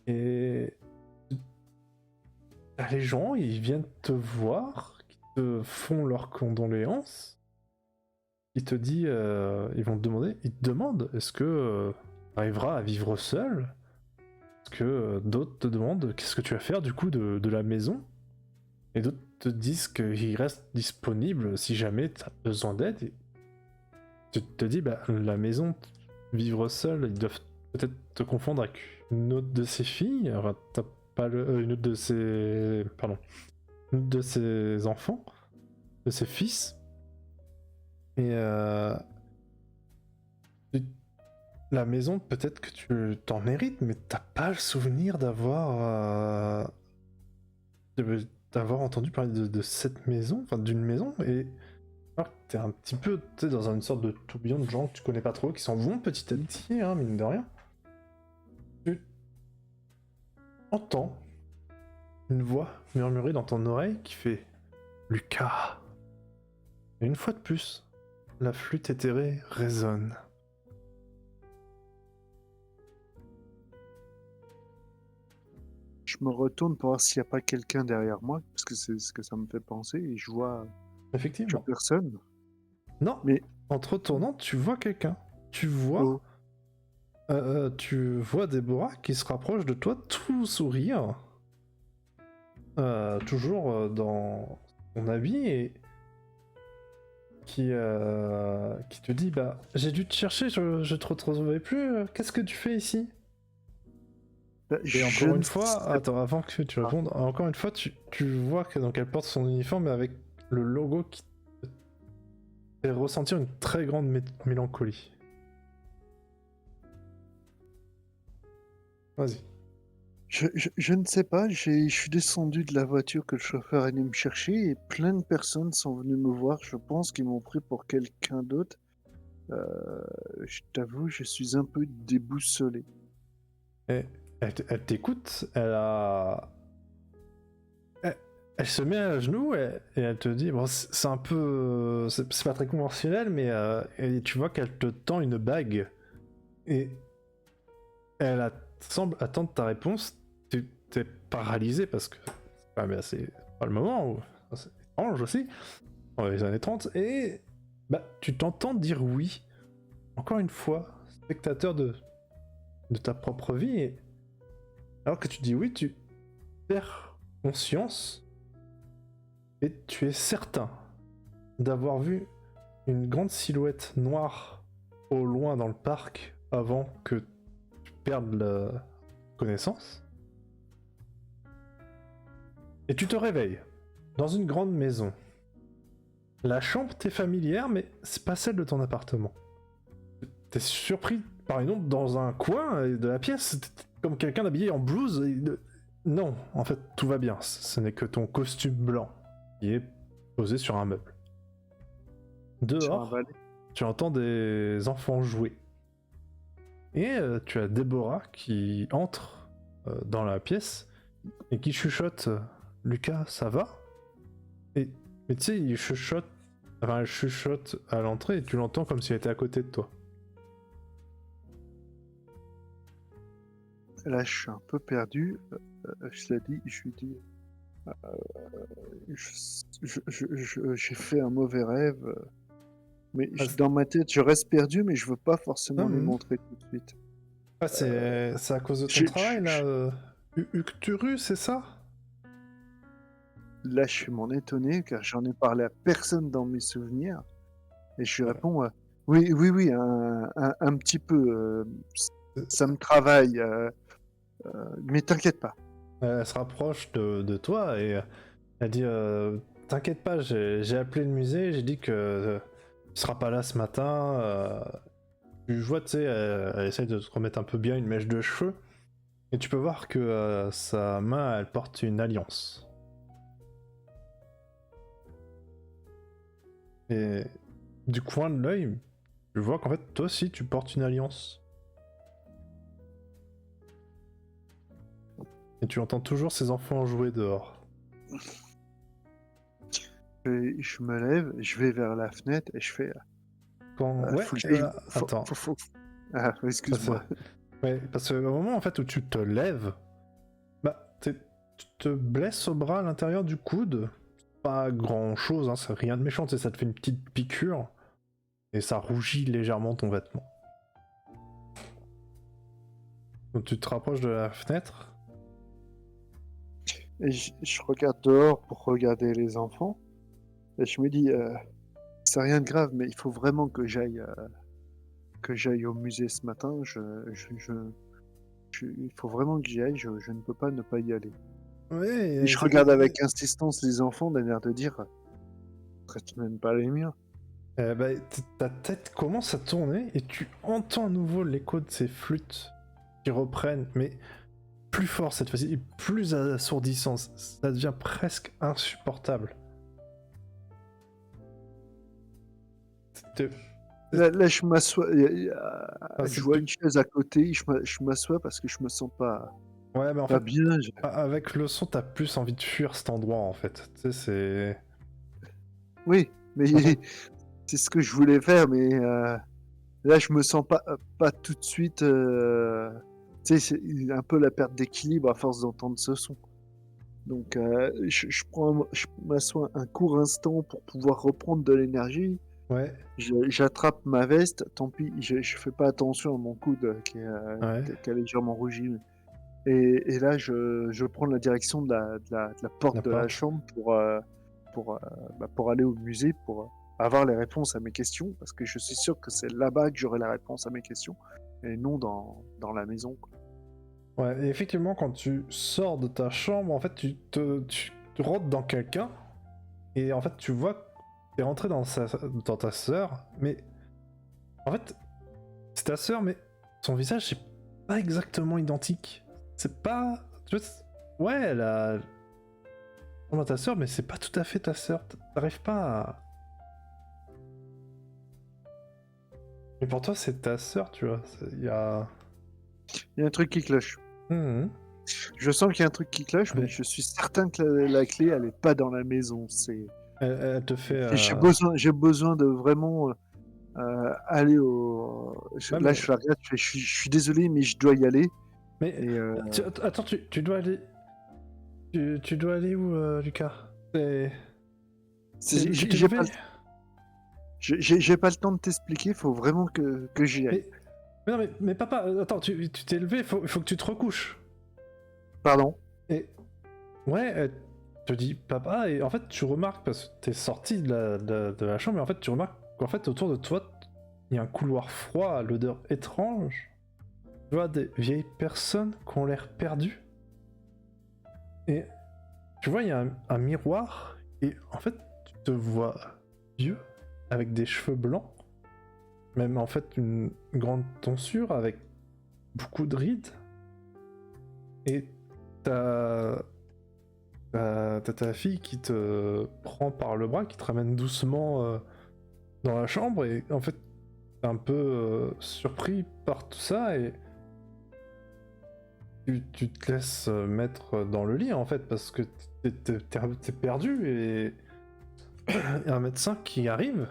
et t'as les gens, ils viennent te voir, qui te font leurs condoléances, ils te disent, ils vont te demander, ils te demandent, est-ce que t'arriveras à vivre seul? Est-ce que d'autres te demandent, qu'est-ce que tu vas faire du coup de la maison? Et d'autres te disent qu'ils restent disponibles si jamais t'as besoin d'aide. Et tu te dis, bah, la maison, vivre seul, ils doivent peut-être te confondre avec une autre de ses filles. Enfin, t'as pas une autre de ses. Pardon. Une autre de ses enfants, de ses fils. Et tu- la maison, peut-être que tu t'en mérites, mais t'as pas le souvenir d'avoir entendu parler de cette maison, enfin d'une maison, et alors que t'es un petit peu dans une sorte de tourbillon de gens que tu connais pas trop, qui s'en vont petit à petit, hein, mine de rien. Tu entends une voix murmurer dans ton oreille qui fait Lucas. Et une fois de plus, la flûte éthérée résonne. Je me retourne pour voir s'il n'y a pas quelqu'un derrière moi, parce que c'est ce que ça me fait penser, et je vois Effectivement. personne. Non, Mais en te retournant, tu vois quelqu'un. Tu vois, oh, tu vois Déborah qui se rapproche de toi, tout sourire, toujours dans son habit, et qui te dit bah j'ai dû te chercher, je te retrouvais plus, qu'est-ce que tu fais ici? bah, Et je encore ne une fois, sais attends, avant que tu pas. répondes, encore une fois tu vois que donc elle porte son uniforme mais avec le logo qui te fait ressentir une très grande mélancolie. Vas-y. Je ne sais pas, je suis descendu de la voiture que le chauffeur allait me chercher et plein de personnes sont venues me voir. Je pense qu'ils m'ont pris pour quelqu'un d'autre. Euh, je t'avoue, je suis un peu déboussolé. Et elle t'écoute, elle se met à genoux, et elle te dit bon c'est un peu c'est pas très conventionnel, mais et tu vois qu'elle te tend une bague, et semble attendre ta réponse. Tu t'es paralysé parce que c'est pas le moment, c'est étrange aussi, dans les années 30, et bah tu t'entends dire oui, encore une fois, spectateur de ta propre vie, et alors que tu dis oui, tu perds conscience, et tu es certain d'avoir vu une grande silhouette noire au loin dans le parc avant que tu perdes la connaissance. Et tu te réveilles dans une grande maison. La chambre t'est familière, mais c'est pas celle de ton appartement. T'es surpris par une ombre dans un coin de la pièce, comme quelqu'un habillé en blouse. Non, en fait, tout va bien. Ce n'est que ton costume blanc qui est posé sur un meuble. Sur un Dehors, balai. tu entends des enfants jouer. Et tu as Déborah qui entre dans la pièce et qui chuchote Lucas, ça va? Et mais tu sais, elle chuchote à l'entrée, et tu l'entends comme si elle était à côté de toi. Là, je suis un peu perdu. Je l'ai dit, je lui dis, j'ai fait un mauvais rêve. Mais Ah, dans ma tête, je reste perdu, mais je veux pas forcément lui hum, montrer tout de suite. c'est à cause de ton Je- travail là, je- Ucturu, c'est ça? Là, je suis m'en étonné car j'en ai parlé à personne dans mes souvenirs. Et je lui Ouais. réponds, oui, oui, oui, un petit peu. Ça me travaille. Mais t'inquiète pas. Elle se rapproche de toi, et elle dit t'inquiète pas, j'ai appelé le musée, j'ai dit que tu seras pas là ce matin. tu vois, tu sais, elle essaye de se remettre un peu bien une mèche de cheveux, et tu peux voir que sa main, elle porte une alliance. Et du coin de l'œil, tu vois qu'en fait, toi aussi, tu portes une alliance. Et tu entends toujours ces enfants jouer dehors. Je me lève, je vais vers la fenêtre et je fais. Ouais, Faut que j'aille. attends. Ah, excuse-moi. Ouais, parce qu'au moment en fait où tu te lèves, bah, tu te blesses au bras à l'intérieur du coude. Pas grand chose, hein, c'est rien de méchant, tu sais, ça te fait une petite piqûre et ça rougit légèrement ton vêtement. Donc tu te rapproches de la fenêtre. Et je regarde dehors pour regarder les enfants. Et je me dis, c'est rien de grave, mais il faut vraiment que j'aille au musée ce matin. Il faut vraiment que j'y aille. Je ne peux pas ne pas y aller. Et Ouais, je regarde avec insistance les enfants d'un air de dire, traite même pas les miens. bah, ta tête commence à tourner et tu entends à nouveau l'écho de ces flûtes qui reprennent, mais plus fort cette fois-ci, et plus assourdissant. Ça devient presque insupportable. Là, je m'assois. Ah, Je vois une chaise à côté. Je m'assois parce que je me sens Ouais, mais en pas fait, bien. avec le son, t'as plus envie de fuir cet endroit en fait. Tu sais, c'est. Oui, mais c'est ce que je voulais faire, mais là, je me sens pas tout de suite. Tu sais, c'est un peu la perte d'équilibre à force d'entendre ce son. Donc, je m'assois un court instant pour pouvoir reprendre de l'énergie. Ouais, J'attrape ma veste. Tant pis, je fais pas attention à mon coude ouais, qui a légèrement rougi. Et là, je prends la direction de la porte la de la porte. chambre pour, euh, pour aller au musée, pour avoir les réponses à mes questions, parce que je suis sûr que c'est là-bas que j'aurai la réponse à mes questions, et non dans la maison, quoi. Ouais, et effectivement, quand tu sors de ta chambre, en fait, tu rentres dans quelqu'un, et en fait, tu vois que t'es rentré dans ta sœur, mais en fait, c'est ta sœur, mais son visage, c'est pas exactement identique. C'est pas. Tu vois, ouais, elle a. ressemble à ta sœur, mais c'est pas tout à fait ta sœur. T'arrives pas à. Mais pour toi, c'est ta sœur, tu vois. Il y a. Il y a un truc qui cloche. Mhm. Je sens qu'il y a un truc qui cloche, mais Ouais. je suis certain que la clé, elle est pas dans la maison. Elle te fait. J'ai besoin de vraiment aller Ouais, là, mais. je la regarde, je suis désolé, mais je dois y aller. Mais. Et Attends, tu dois aller. Tu dois aller où, Lucas? C'est. Tu t'es j'ai pas levé? j'ai pas le temps de t'expliquer, faut vraiment que j'y aille. Mais non, mais papa, attends, tu t'es levé, faut que tu te recouches. Pardon? Et. Ouais, elle te dit papa, et en fait, tu remarques, parce que t'es sorti de la chambre, et en fait, tu remarques qu'en fait, autour de toi, il y a un couloir froid à l'odeur étrange. Tu vois des vieilles personnes qui ont l'air perdues. Et tu vois, il y a un miroir, et en fait, tu te vois vieux, avec des cheveux blancs, même en fait une grande tonsure, avec beaucoup de rides, et t'as ta fille qui te prend par le bras, qui te ramène doucement dans la chambre, et en fait, t'es un peu surpris par tout ça, et tu te laisses mettre dans le lit en fait, parce que t'es perdu, et il y a un médecin qui arrive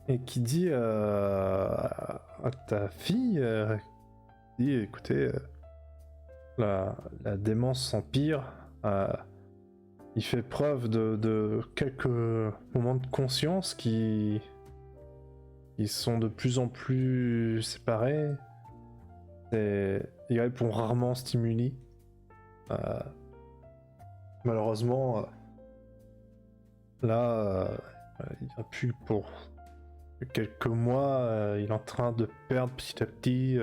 et qui dit à ta fille, dit écoutez, la démence s'empire, il fait preuve de quelques moments de conscience qui sont de plus en plus séparés, il répond rarement aux stimuli. Euh, Malheureusement, là, il a pu pour quelques mois, il est en train de perdre petit à petit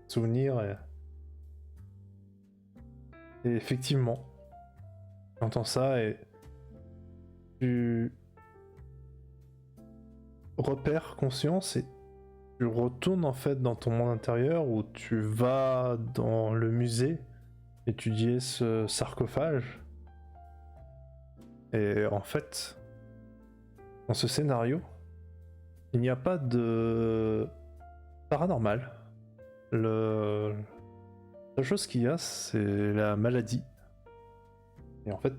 souvenirs. Et effectivement, tu entends ça et tu repères conscience et tu retournes en fait dans ton monde intérieur où tu vas dans le musée étudier ce sarcophage. Et en fait, dans ce scénario, il n'y a pas de paranormal. La seule chose qu'il y a, c'est la maladie. Et en fait,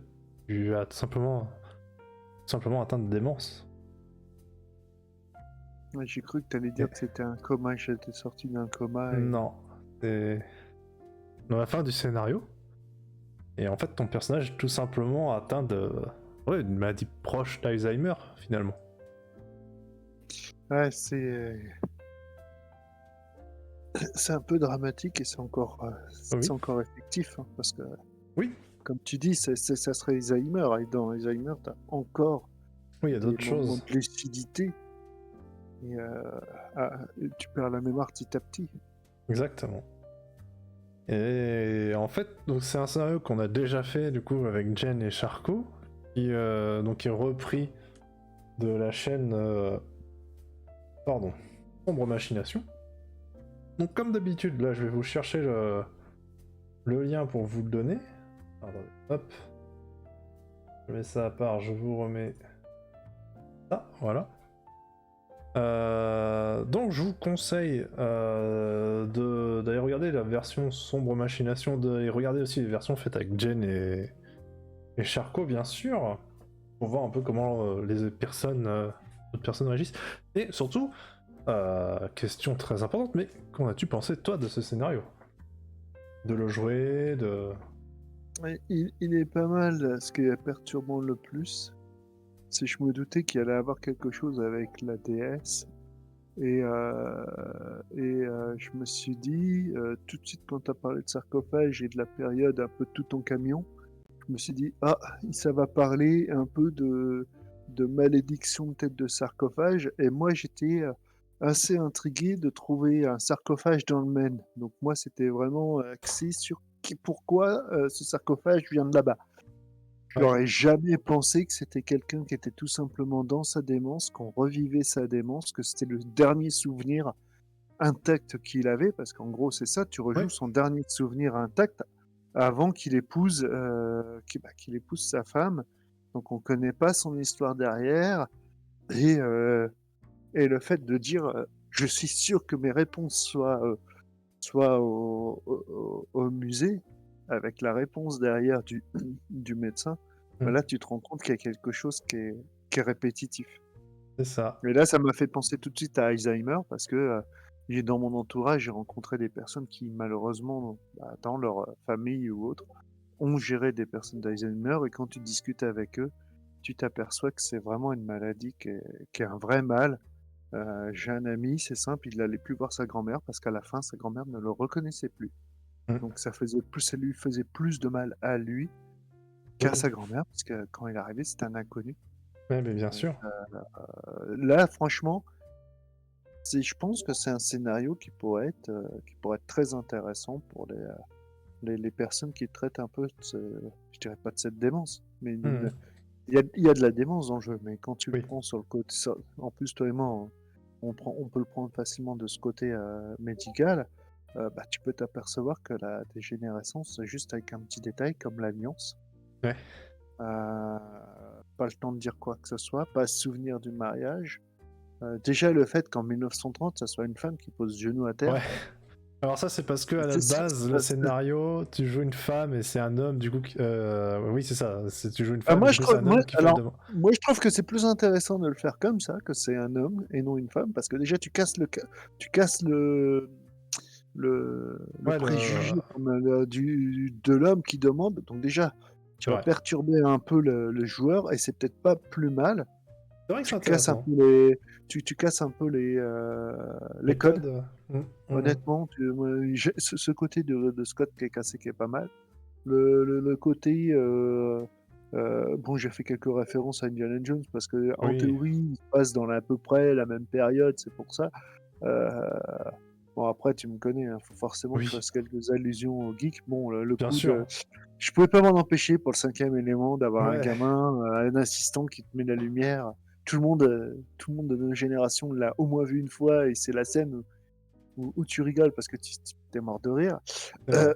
tu as tout simplement atteint de démence. Ouais, j'ai cru que tu allais dire que c'était un coma, j'étais sorti d'un coma. Non, c'est dans la fin du scénario. Et en fait, ton personnage est tout simplement atteint de... Ouais, une maladie proche d'Alzheimer, finalement. Ouais, c'est un peu dramatique et c'est encore Oui. effectif, hein, parce que, Oui, comme tu dis, ça serait Alzheimer, et dans Alzheimer, t'as encore oui, il y a des d'autres moments choses. de lucidité, et tu perds la mémoire petit à petit. Exactement. Et en fait, donc c'est un scénario qu'on a déjà fait du coup avec Jen et Charcot, qui donc est repris de la chaîne pardon, Sombre Machination. Donc comme d'habitude, là je vais vous chercher le lien pour vous le donner. Attendez, hop, je mets ça à part, je vous remets ça, voilà. Donc je vous conseille d'aller regarder la version Sombre Machination et regarder aussi les versions faites avec Jen et Charcot bien sûr, pour voir un peu comment les personnes, d'autres personnes réagissent. Et surtout, question très importante, mais qu'en as-tu pensé toi de ce scénario? De le jouer, de... Ouais, il est pas mal. Ce qui est perturbant le plus, c'est que je me doutais qu'il allait avoir quelque chose avec la déesse. Je me suis dit, tout de suite quand tu as parlé de sarcophage et de la période un peu tout en camion, je me suis dit, ah, ça va parler un peu de malédiction peut-être de sarcophage. Et moi, j'étais assez intrigué de trouver un sarcophage dans le Maine. Donc moi, c'était vraiment axé sur pourquoi ce sarcophage vient de là-bas. Je Ouais. n'aurais jamais pensé que c'était quelqu'un qui était tout simplement dans sa démence, qu'on revivait sa démence, que c'était le dernier souvenir intact qu'il avait, parce qu'en gros c'est ça, tu Ouais. rejoues son dernier souvenir intact avant qu'il épouse, qu'il épouse sa femme. Donc on connaît pas son histoire derrière, et, euh, et le fait de dire je suis sûr que mes réponses soient au musée, avec la réponse derrière du médecin, ben Mm. là tu te rends compte qu'il y a quelque chose qui est répétitif. C'est ça. Et là, ça m'a fait penser tout de suite à Alzheimer parce que dans mon entourage, j'ai rencontré des personnes qui, malheureusement, dans leur famille ou autre, ont géré des personnes d'Alzheimer. Et quand tu discutes avec eux, tu t'aperçois que c'est vraiment une maladie qui est un vrai mal. J'ai un ami, c'est simple, il n'allait plus voir sa grand-mère parce qu'à la fin, sa grand-mère ne le reconnaissait plus. Mm. Donc ça lui faisait plus de mal à lui qu'à Oui. sa grand-mère, parce que quand il est arrivé, c'était un inconnu. Ouais, mais bien Donc sûr. là, franchement, je pense que c'est un scénario qui pourrait être très intéressant pour les personnes qui traitent un peu je dirais pas de cette démence, mais Mm. il y a de la démence dans le jeu, mais quand tu le Oui. prends sur le côté, en plus toi et moi, on peut le prendre facilement de ce côté médical, tu peux t'apercevoir que la dégénérescence, c'est juste avec un petit détail comme l'alliance. Ouais. Euh, Pas le temps de dire quoi que ce soit, pas se souvenir du mariage. Déjà le fait qu'en 1930, ça soit une femme qui pose genou à terre, Ouais. Alors ça c'est parce que à la c'est ça, base le scénario tu joues une femme et c'est un homme du coup oui c'est ça, tu joues une femme et moi du je coup c'est trouve, un homme qui fait la demande. moi je trouve que c'est plus intéressant de le faire comme ça, que c'est un homme et non une femme, parce que déjà tu casses le Ouais préjugé de l'homme qui demande, donc déjà tu c'est vas vrai. perturber un peu le joueur et c'est peut-être pas plus mal. C'est vrai que c'est Tu casses un intéressant. peu tu casses un peu les Les codes. codes. Honnêtement, moi, ce côté de Scott qui est cassé, qui est pas mal. Le côté, bon, j'ai fait quelques références à Indiana Jones parce que en Oui. théorie, il se passe dans à peu près la même période, c'est pour ça. Euh, bon, après, tu me connais, hein, faut forcément que je Oui. fasse quelques allusions au geek. Bon, le Bien coup de, sûr. je pouvais pas m'en empêcher pour le cinquième élément d'avoir un Ouais. gamin, un assistant qui te met la lumière. tout le monde de notre génération l'a au moins vu une fois et c'est la scène où tu rigoles parce que tu es mort de rire. C'est vrai. Euh,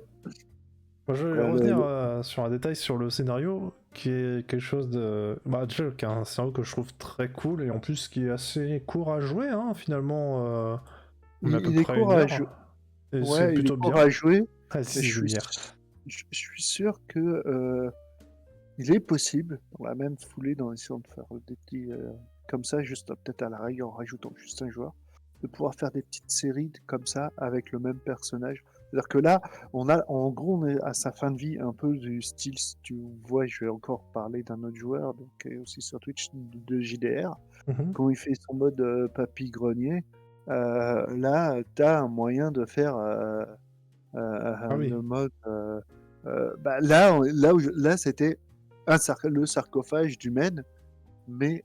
Moi, je vais euh, le- revenir le- sur un détail sur le scénario qui est quelque chose de. Bah, déjà, qui est un scénario que je trouve très cool et en plus qui est assez court à jouer, hein, finalement. On met à peu il est près une courageux. heure et c'est Ouais, il est plutôt court bien. à jouer, Ah, mais si, c'est une demi-heure. je suis sûr que il est possible, dans la même foulée, dans essayant de faire des petits comme ça, juste peut-être à la rigueur en rajoutant juste un joueur, de pouvoir faire des petites séries comme ça avec le même personnage. C'est-à-dire que là, en gros, on est à sa fin de vie, un peu du style, si tu vois, je vais encore parler d'un autre joueur, donc qui est aussi sur Twitch, de JDR, Mhm. quand il fait son mode papy grenier. Là, tu as un moyen de faire Ah oui. le mode. Bah, là, c'était le sarcophage du Maine, mais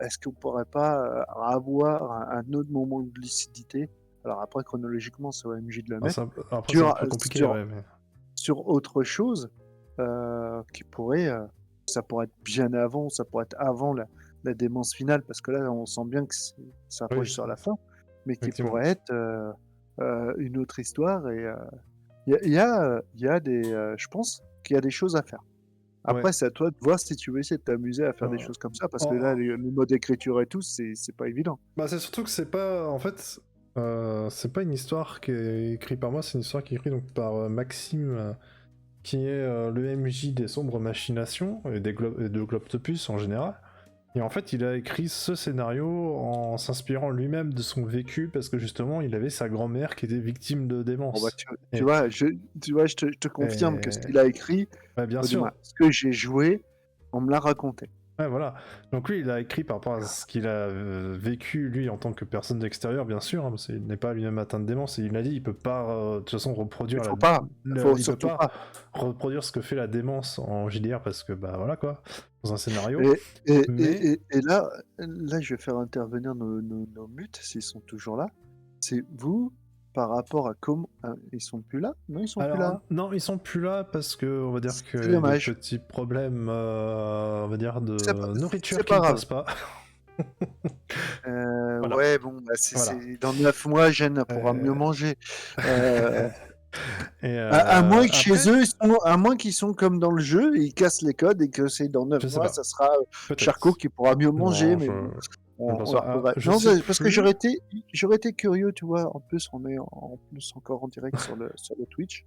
est-ce qu'on pourrait pas avoir un autre moment de lucidité? Alors après, chronologiquement, c'est au MJ de le Ah, mettre. après, c'est un Sur, peu compliqué, sur, ouais, mais. sur autre chose qui pourrait. Ça pourrait être bien avant, ça pourrait être avant la démence finale, parce que là, on sent bien que ça Oui, approche sur la fin, mais qui effectivement. pourrait être une autre histoire. Et il y a des, je pense qu'il y a des choses à faire. Ouais. Après, c'est à toi de voir si tu veux essayer de t'amuser à faire des Euh, choses comme ça, parce que là, en- le mode écriture et tout, c'est pas évident. Bah, c'est surtout que c'est pas. En fait, c'est pas une histoire qui est écrite par moi, c'est une histoire qui est écrite donc, par Maxime, qui est le MJ des sombres machinations et, et de Globtopus en général. Et en fait, il a écrit ce scénario en s'inspirant lui-même de son vécu parce que justement, il avait sa grand-mère qui était victime de Bon, bah, démence. tu Et, vois, je te confirme que ce et- qu'il a écrit, bah, bien ou du moins, sûr, ce que j'ai joué, on me l'a raconté. ouais, voilà. Donc lui, il a écrit par rapport à ce qu'il a vécu, lui, en tant que personne d'extérieur, bien sûr, hein, parce qu'il n'est pas lui-même atteint de démence, et il a dit, il peut pas, de toute façon, Il reproduire faut pas, faut il peut surtout pas pas. reproduire ce que fait la démence en JDR, parce que, bah voilà, quoi, dans un scénario. Et, Mais, et là, je vais faire intervenir nos mutes, s'ils sont toujours là. C'est vous, par rapport à comment... ils sont plus là? Non, ils sont plus alors, là. non, ils sont plus là, parce que, on va dire qu'il C'est y a des dommage. petits problèmes, on va dire, C'est pas, de c'est nourriture qui pas ne grave. passent pas. Voilà, Ouais, bon, bah, voilà. dans 9 mois, Jeanne pourra mieux Euh, manger. Euh, Et à moins que chez après, eux, à moins qu'ils sont comme dans le jeu, ils cassent les codes et que c'est dans 9 je sais mois, pas, ça sera Charcot peut-être. qui pourra mieux manger, Non, mais je bon, ne pense on pas. leur Ah, faudrait. je Non, sais parce que plus. j'aurais été curieux, tu vois. En plus, on est en plus encore en direct sur le Twitch.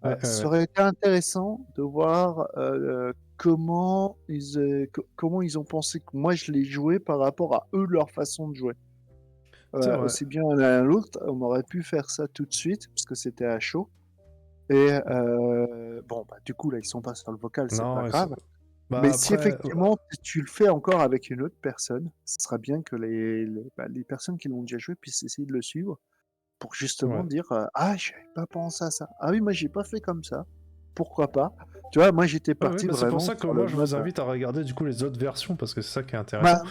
Ouais, ouais, Ça ouais. aurait été intéressant de voir comment ils ont pensé que moi je l'ai joué par rapport à eux, leur façon de jouer. C'est vrai. Aussi bien l'un à l'autre, on aurait pu faire ça tout de suite, parce que c'était à chaud. Et bon, bah, du coup, là, ils sont pas sur le vocal, c'est pas Non, grave. bah Mais si après, effectivement tu le fais encore avec une autre personne, ce sera bien que les personnes qui l'ont déjà joué puissent essayer de le suivre pour c'est justement vrai. dire ah, j'avais pas pensé à ça. Ah oui, moi, j'ai pas fait comme ça. Pourquoi pas? Tu vois, moi, j'étais Ouais, ouais, parti bah c'est pour vraiment ça que sur le moi je vous mode. invite à regarder du coup les autres versions parce que c'est ça qui est intéressant. Bah,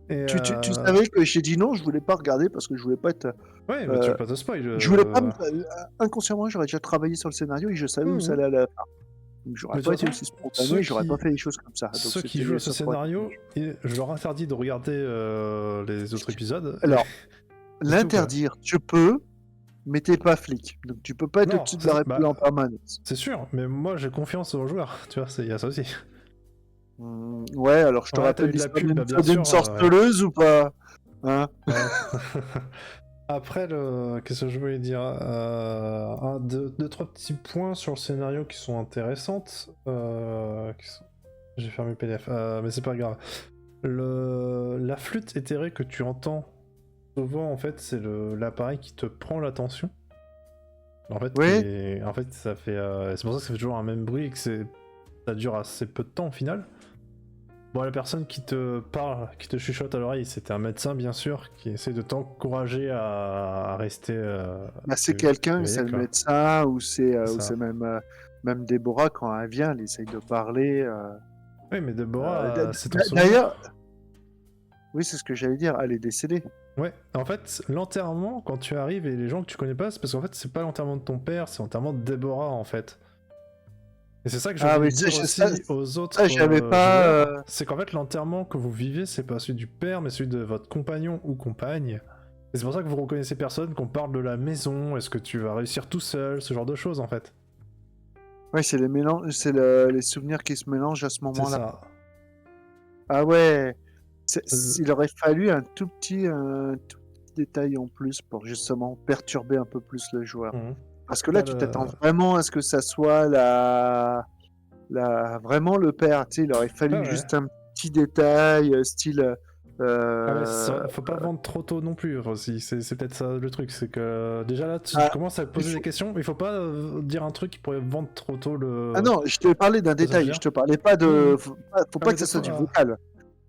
Et tu savais que j'ai dit non, je voulais pas regarder parce que je voulais pas être. ouais, mais tu euh, veux pas te spoil. je voulais pas inconsciemment, j'aurais déjà travaillé sur le scénario et je savais où ça Mhm. allait à la fin. Donc j'aurais Mais de pas toute été façon, aussi spontané, j'aurais pas fait les choses comme ça. Donc ceux qui jouent à ce ça pourrait être scénario, dommage. je leur interdis de regarder les autres épisodes. Et Alors, c'est tout quoi. l'interdire, tu peux, mais t'es pas flic. Donc tu peux pas être Non, au-dessus de la règle en bah permanence. c'est sûr, mais moi j'ai confiance aux joueurs, tu vois, il y a ça aussi. Ouais, alors je te Ouais, t'as rappelle eu de la l'histoire pub, bah bien d'une sûr. sorceleuse ou pas? Hein? Ouais. Après, qu'est-ce que je voulais dire deux, trois petits points sur le scénario qui sont intéressantes. J'ai fermé le PDF, mais c'est pas grave. La flûte éthérée que tu entends, souvent, en fait, c'est l'appareil qui te prend l'attention. En fait, Oui, en fait, ça fait, c'est pour ça que ça fait toujours un même bruit et que ça dure assez peu de temps au final. Bon, la personne qui te parle, qui te chuchote à l'oreille, c'était un médecin, bien sûr, qui essaie de t'encourager à rester bah, c'est quelqu'un, éveillé, c'est le quoi. médecin C'est ou ça. c'est même Déborah quand elle vient, elle essaye de parler. Oui, mais Deborah, c'est ton D'ailleurs, souvenir. oui, c'est ce que j'allais dire, elle est décédée. Ouais, en fait, l'enterrement, quand tu arrives et les gens que tu connais pas, c'est parce qu'en fait, c'est pas l'enterrement de ton père, c'est l'enterrement de Deborah, en fait. Et c'est ça que je Ah voulais oui, dire aussi aux autres j'avais pas. joueurs, c'est qu'en fait l'enterrement que vous vivez, c'est pas celui du père, mais celui de votre compagnon ou compagne. Et c'est pour ça que vous reconnaissez personne, qu'on parle de la maison, est-ce que tu vas réussir tout seul, ce genre de choses en fait. Ouais, c'est les mélanges, les souvenirs qui se mélangent à ce C'est moment-là. ça. Ah ouais, Euh, il aurait fallu un tout petit détail en plus pour justement perturber un peu plus le joueur. mhm. Parce que là, Là, tu t'attends vraiment à ce que ça soit vraiment le père. Tu sais, il aurait Ouais, fallu ouais. juste un petit détail, style. Ah ouais, faut pas vendre trop tôt non plus aussi, c'est peut-être ça le truc, c'est que déjà là tu Ah, commences à te il poser des faut- questions, mais il faut pas dire un truc qui pourrait vendre trop tôt Ah le... non, je te parlais d'un Tu vois ce que je veux détail. Je dire. te parlais pas de. Mhm. Faut Ah pas mais que ça des soit du fois... vocal.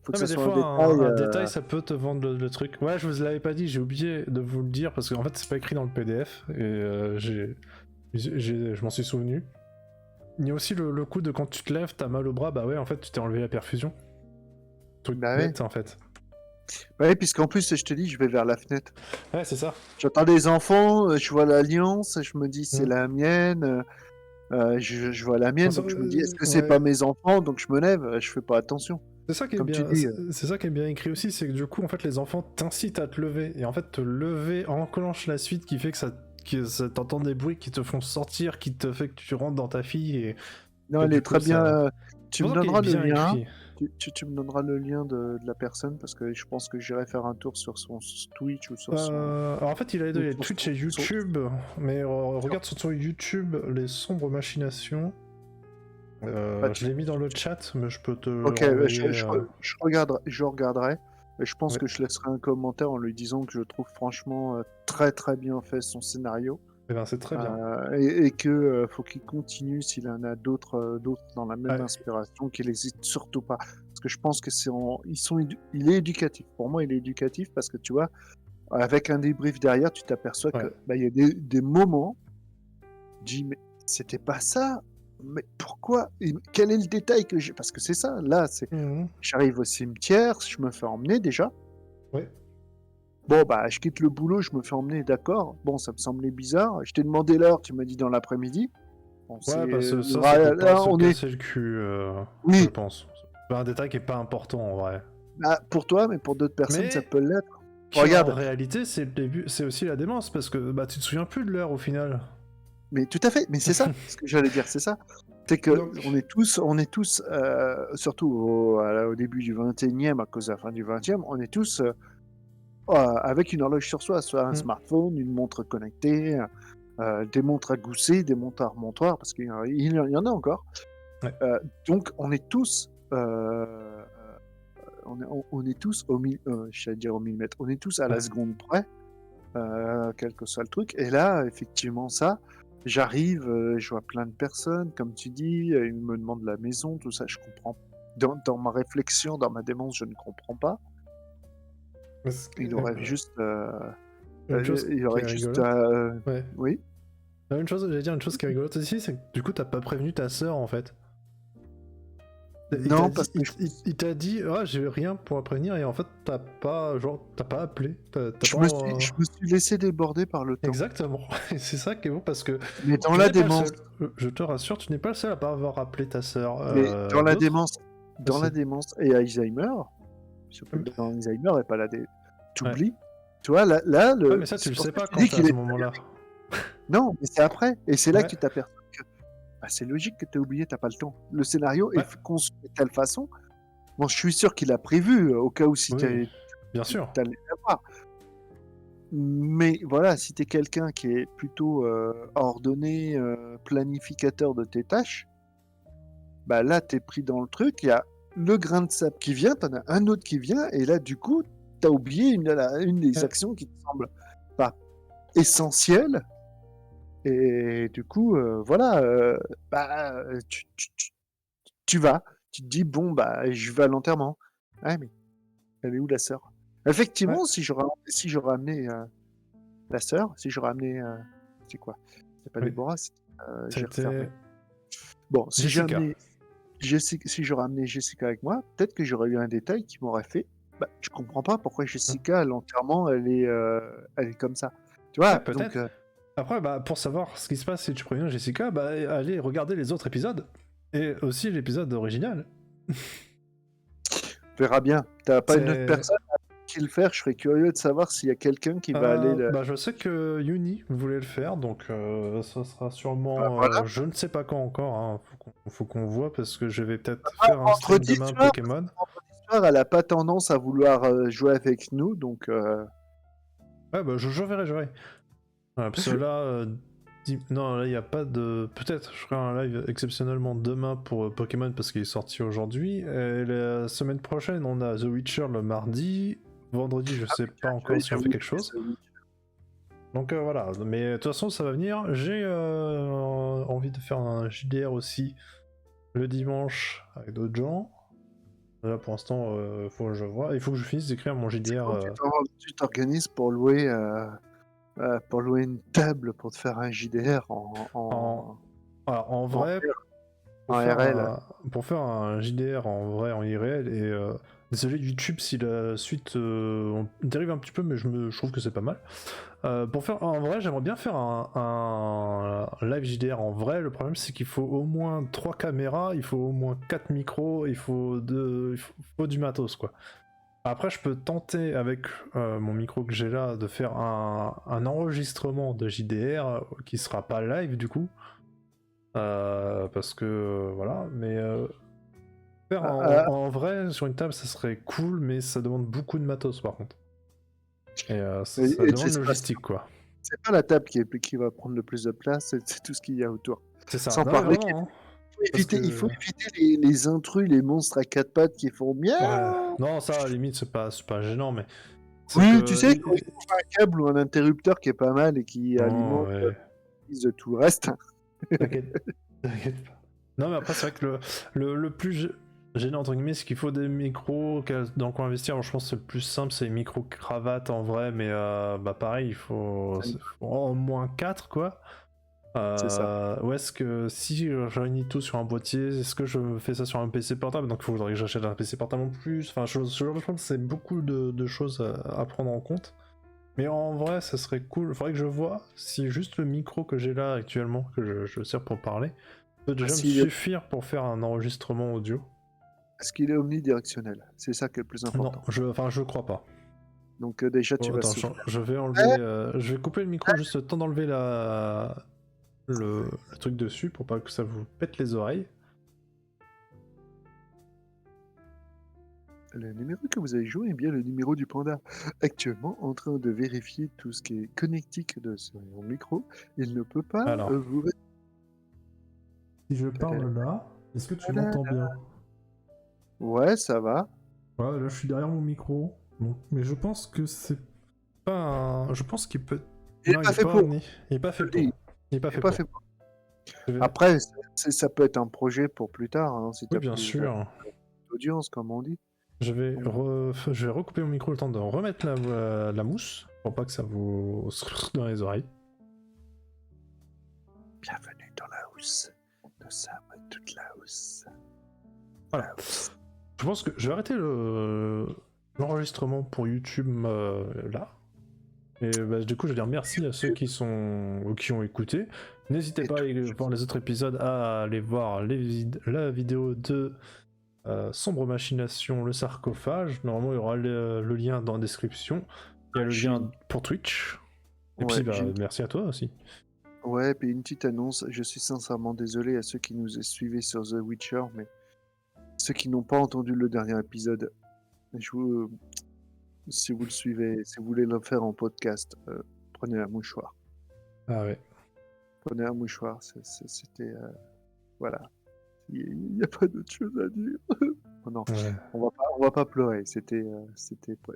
Faut que Ah ça mais des soit un fois détail. un détail ça peut te vendre le truc. Ouais, je vous l'avais pas dit, j'ai oublié de vous le dire parce qu'en fait c'est pas écrit dans le PDF et je m'en suis souvenu. Il y a aussi le coup de quand tu te lèves, t'as mal au bras, bah ouais en fait tu t'es enlevé la perfusion. Truc Bah ouais. bête en fait. Ouais, puisqu'en plus, je te dis, je vais vers la fenêtre. Ouais c'est ça. J'entends les enfants, je vois l'alliance, je me dis c'est Mhm. la mienne. Je vois la mienne, donc je me dis est-ce que c'est pas Ouais. mes enfants? Donc je me lève, je fais pas attention. C'est ça qui est Comme tu bien, dis. c'est ça qui est bien écrit aussi, c'est que du coup en fait les enfants t'incitent à te lever et en fait te lever enclenche la suite qui fait que ça t'entend des bruits qui te font sortir, qui te fait que tu rentres dans ta fille Non, et elle du est coup très bien. ça. C'est Tu pour me ça qu'il est donneras le bien lien. écrit. Tu me donneras le lien de la personne parce que je pense que j'irai faire un tour sur son Twitch ou sur son. Alors en fait il a Ou les sur Twitch et son- YouTube, mais sur- regarde sur son YouTube les sombres machinations. bah, Je l'ai mis dans le chat, mais je peux te le Ok, renvoyer. je regarderai. Et je pense Ouais. que je laisserai un commentaire en lui disant que je trouve franchement très très bien fait son scénario. Eh ben c'est très bien. Et que faut qu'il continue s'il en a d'autres dans la même Ouais. inspiration, qu'il n'hésite surtout pas. Parce que je pense que il est éducatif. Pour moi, il est éducatif parce que tu vois, avec un débrief derrière, tu t'aperçois que Ouais. bah, il y a des moments, tu dis mais c'était pas ça. Mais pourquoi? Et quel est le détail que j'ai? Parce que c'est ça. Là, Mhm. j'arrive au cimetière, je me fais emmener déjà. Ouais. Bon, bah, je quitte le boulot, je me fais emmener, d'accord. Bon, ça me semblait bizarre. Je t'ai demandé l'heure, tu m'as dit dans l'après-midi. Bon, Ouais, bah ça c'est là, pour pas se on est. casser le cul, je Oui, pense. C'est un détail qui est pas important en vrai. bah, pour toi, mais pour d'autres personnes, ça Mais peut l'être. qui en Regarde, réalité c'est le début, c'est aussi la démence parce que bah tu te souviens plus de l'heure au final. mais tout à fait, mais c'est ça, ce que j'allais dire, c'est ça. C'est que Donc on est tous, surtout au début du 21e, à cause de la fin du 20e, on est tous avec une horloge sur soi, soit un hmm, smartphone, une montre connectée, des montres à gousset, des montres à remontoir, parce qu'il y en a encore. ouais. Donc on est tous, on est tous j'allais dire au millimètre, on est tous à la Ouais. seconde près, quel que soit le truc. Et là, effectivement, j'arrive, je vois plein de personnes, comme tu dis, ils me demandent la maison, tout ça, je comprends. Dans ma réflexion, dans ma démence, je ne comprends pas. Parce que, Il aurait juste, une chose il qui aurait est juste, rigolote. Ouais. oui. J'allais dire une chose qui est rigolote aussi, c'est que du coup t'as pas prévenu ta sœur en fait. Il t'a Non, dit, parce que il t'a dit, ah j'ai rien pour la prévenir et en fait t'as pas, genre t'as pas appelé, t'as je pas. je me suis laissé déborder par le temps. Exactement. Et c'est ça qui est bon parce que Mais dans tu la n'es pas le démence, seul. Je te rassure, tu n'es pas le seul à pas avoir appelé ta sœur. mais D'autres dans la aussi. démence et Alzheimer, surtout Ouais, dans Alzheimer et pas ouais. t'oublies. Tu vois, Ouais, mais ça tu c'est le pour sais ça que pas je te quand dis t'es à qu'il ce est. moment-là. Non, mais c'est après. Et c'est là que Ouais, tu t'aperçois que bah, c'est logique que tu aies oublié, t'as pas le temps. Le scénario est ouais, conçu de telle façon. Bon, je suis sûr qu'il a prévu, au cas où si oui, tu bien sûr. allais l'avoir. Mais voilà, si tu es quelqu'un qui est plutôt ordonné, planificateur de tes tâches, bah là, tu es pris dans le truc. Il y a le grain de sable qui vient, t'en as un autre qui vient, et là, du coup, tu as oublié une des Ouais. actions qui te semble pas essentielle. Et du coup, voilà, bah, tu vas, tu te dis, bon, bah, je vais à l'enterrement. Ah, mais elle est où la sœur? Ouais. Effectivement, si j'aurais amené la sœur, si j'aurais amené, c'est quoi? C'est pas Oui. Déborah, j'ai refermé. C'était Bon, si j'ai Jessica. amené si j'aurais amené Jessica avec moi, peut-être que j'aurais eu un détail qui m'aurait fait, bah, je comprends pas pourquoi Hmm. Jessica, à l'enterrement, elle est comme ça. Tu Ouais, vois? Donc, peut-être. Après, bah, pour savoir ce qui se passe si tu préviens Jessica, bah, allez regarder les autres épisodes. Et aussi l'épisode original. On verra bien. T'as pas une autre C'est... personne qui le faire? Je serais curieux de savoir s'il y a quelqu'un qui va aller le... Bah, je sais que Uni voulait le faire, donc ça sera sûrement, Voilà. je ne sais pas quand encore, hein. Faut qu'on voit parce que je vais peut-être Ah, faire un stream vendredi demain soir, Pokémon. vendredi soir, elle a pas tendance à vouloir jouer avec nous, donc Ouais, bah je verrai, je verrai. Parce que là, non, là il n'y a pas de. Peut-être je ferai un live exceptionnellement demain pour Pokémon parce qu'il est sorti aujourd'hui. Et la semaine prochaine, on a The Witcher le mardi. Vendredi, je sais pas encore si on fait quelque chose. Donc voilà, mais de toute façon ça va venir. J'ai envie de faire un JDR aussi le dimanche avec d'autres gens. Là pour l'instant, faut que je vois. Il faut que je finisse d'écrire mon JDR. Tu t'organises pour louer une table pour te faire un JDR Alors, en vrai, en RL. pour faire un JDR en vrai, en IRL, et désolé YouTube si la suite on dérive un petit peu, mais je trouve que c'est pas mal. Pour faire en vrai, j'aimerais bien faire un live JDR en vrai. Le problème, c'est qu'il faut au moins 3 caméras, il faut au moins 4 micros, il faut du matos, quoi. Après, je peux tenter avec mon micro que j'ai là de faire un enregistrement de JDR qui sera pas live du coup. Parce que voilà, mais faire en vrai sur une table ça serait cool, mais ça demande beaucoup de matos par contre. Et ça demande logistique quoi. C'est pas la table qui va prendre le plus de place, c'est tout ce qu'il y a autour. C'est ça, Sans non mais parler vraiment, hein. il faut éviter les intrus, les monstres à quatre pattes qui font miaou. Ouais. Non, ça à la limite c'est pas gênant, mais c'est Oui, que tu sais, quand il faut un câble ou un interrupteur qui est pas mal et qui non, alimente ouais. de tout le reste. T'inquiète pas. Non mais après c'est vrai que le plus gênant entre guillemets c'est qu'il faut des micros dans quoi investir. Alors, je pense que c'est le plus simple, c'est les micros cravates en vrai, mais bah pareil il faut au moins 4 quoi. C'est ça. Ou est-ce que si je réunis tout sur un boîtier, est-ce que je fais ça sur un PC portable? Donc il faudrait que j'achète un PC portable en plus. Enfin, je pense que c'est beaucoup de choses à prendre en compte. Mais en vrai, ça serait cool. Il faudrait que je vois si juste le micro que j'ai là actuellement, que je sers pour parler, peut déjà me suffire pour faire un enregistrement audio. Est-ce qu'il est omnidirectionnel? C'est ça qui est le plus important. Non, je crois pas. Donc déjà, tu vas Attends, souffrir. je vais enlever. Je vais couper le micro juste le temps d'enlever le truc dessus pour pas que ça vous pète les oreilles. Le numéro que vous avez joué est bien le numéro du panda. Actuellement, en train de vérifier tout ce qui est connectique de son micro, il ne peut pas Alors, vous... si je parle là, est-ce que tu m'entends bien? Ouais, ça va. Ouais, là je suis derrière mon micro. Bon. Mais je pense que c'est pas un. Je pense qu'il peut. Il Non, est pas fait pour. Il est pas fait pour. Il est pas fait pour. Après, ça peut être un projet pour plus tard, hein, si tu Oui, as bien plus sûr. d'audience, comme on dit. Je vais recouper mon micro le temps de remettre la mousse pour pas que ça vous dans les oreilles. Bienvenue dans la housse. Nous sommes toute la housse. Voilà. Je pense que je vais arrêter l'enregistrement pour YouTube là. Et bah, du coup, je vais dire merci à ceux qui ont écouté. N'hésitez pas à aller voir les autres épisodes, à aller voir la vidéo de Sombre Machination, le sarcophage. Normalement, il y aura le lien dans la description. Il y a le lien pour Twitch. Et puis, bah, merci à toi aussi. Ouais, puis une petite annonce. Je suis sincèrement désolé à ceux qui nous suivaient sur The Witcher, mais ceux qui n'ont pas entendu le dernier épisode, si vous le suivez, si vous voulez le faire en podcast, prenez un mouchoir. Ah ouais. Prenez un mouchoir, c'était... voilà. Il n'y a pas d'autre chose à dire. Oh non, Ouais. on va pas pleurer. C'était,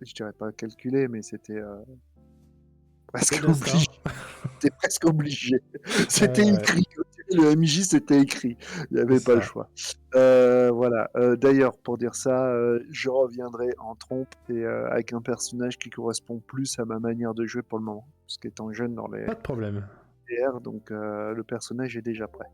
je dirais pas calculé, mais c'était presque obligé. C'était presque obligé. C'était écrit. Le MJ, c'était écrit. Il n'y avait pas le choix. Voilà. D'ailleurs, pour dire ça, je reviendrai en trompe et avec un personnage qui correspond plus à ma manière de jouer pour le moment. Parce qu'étant jeune dans les... Pas de problème. Donc le personnage est déjà prêt.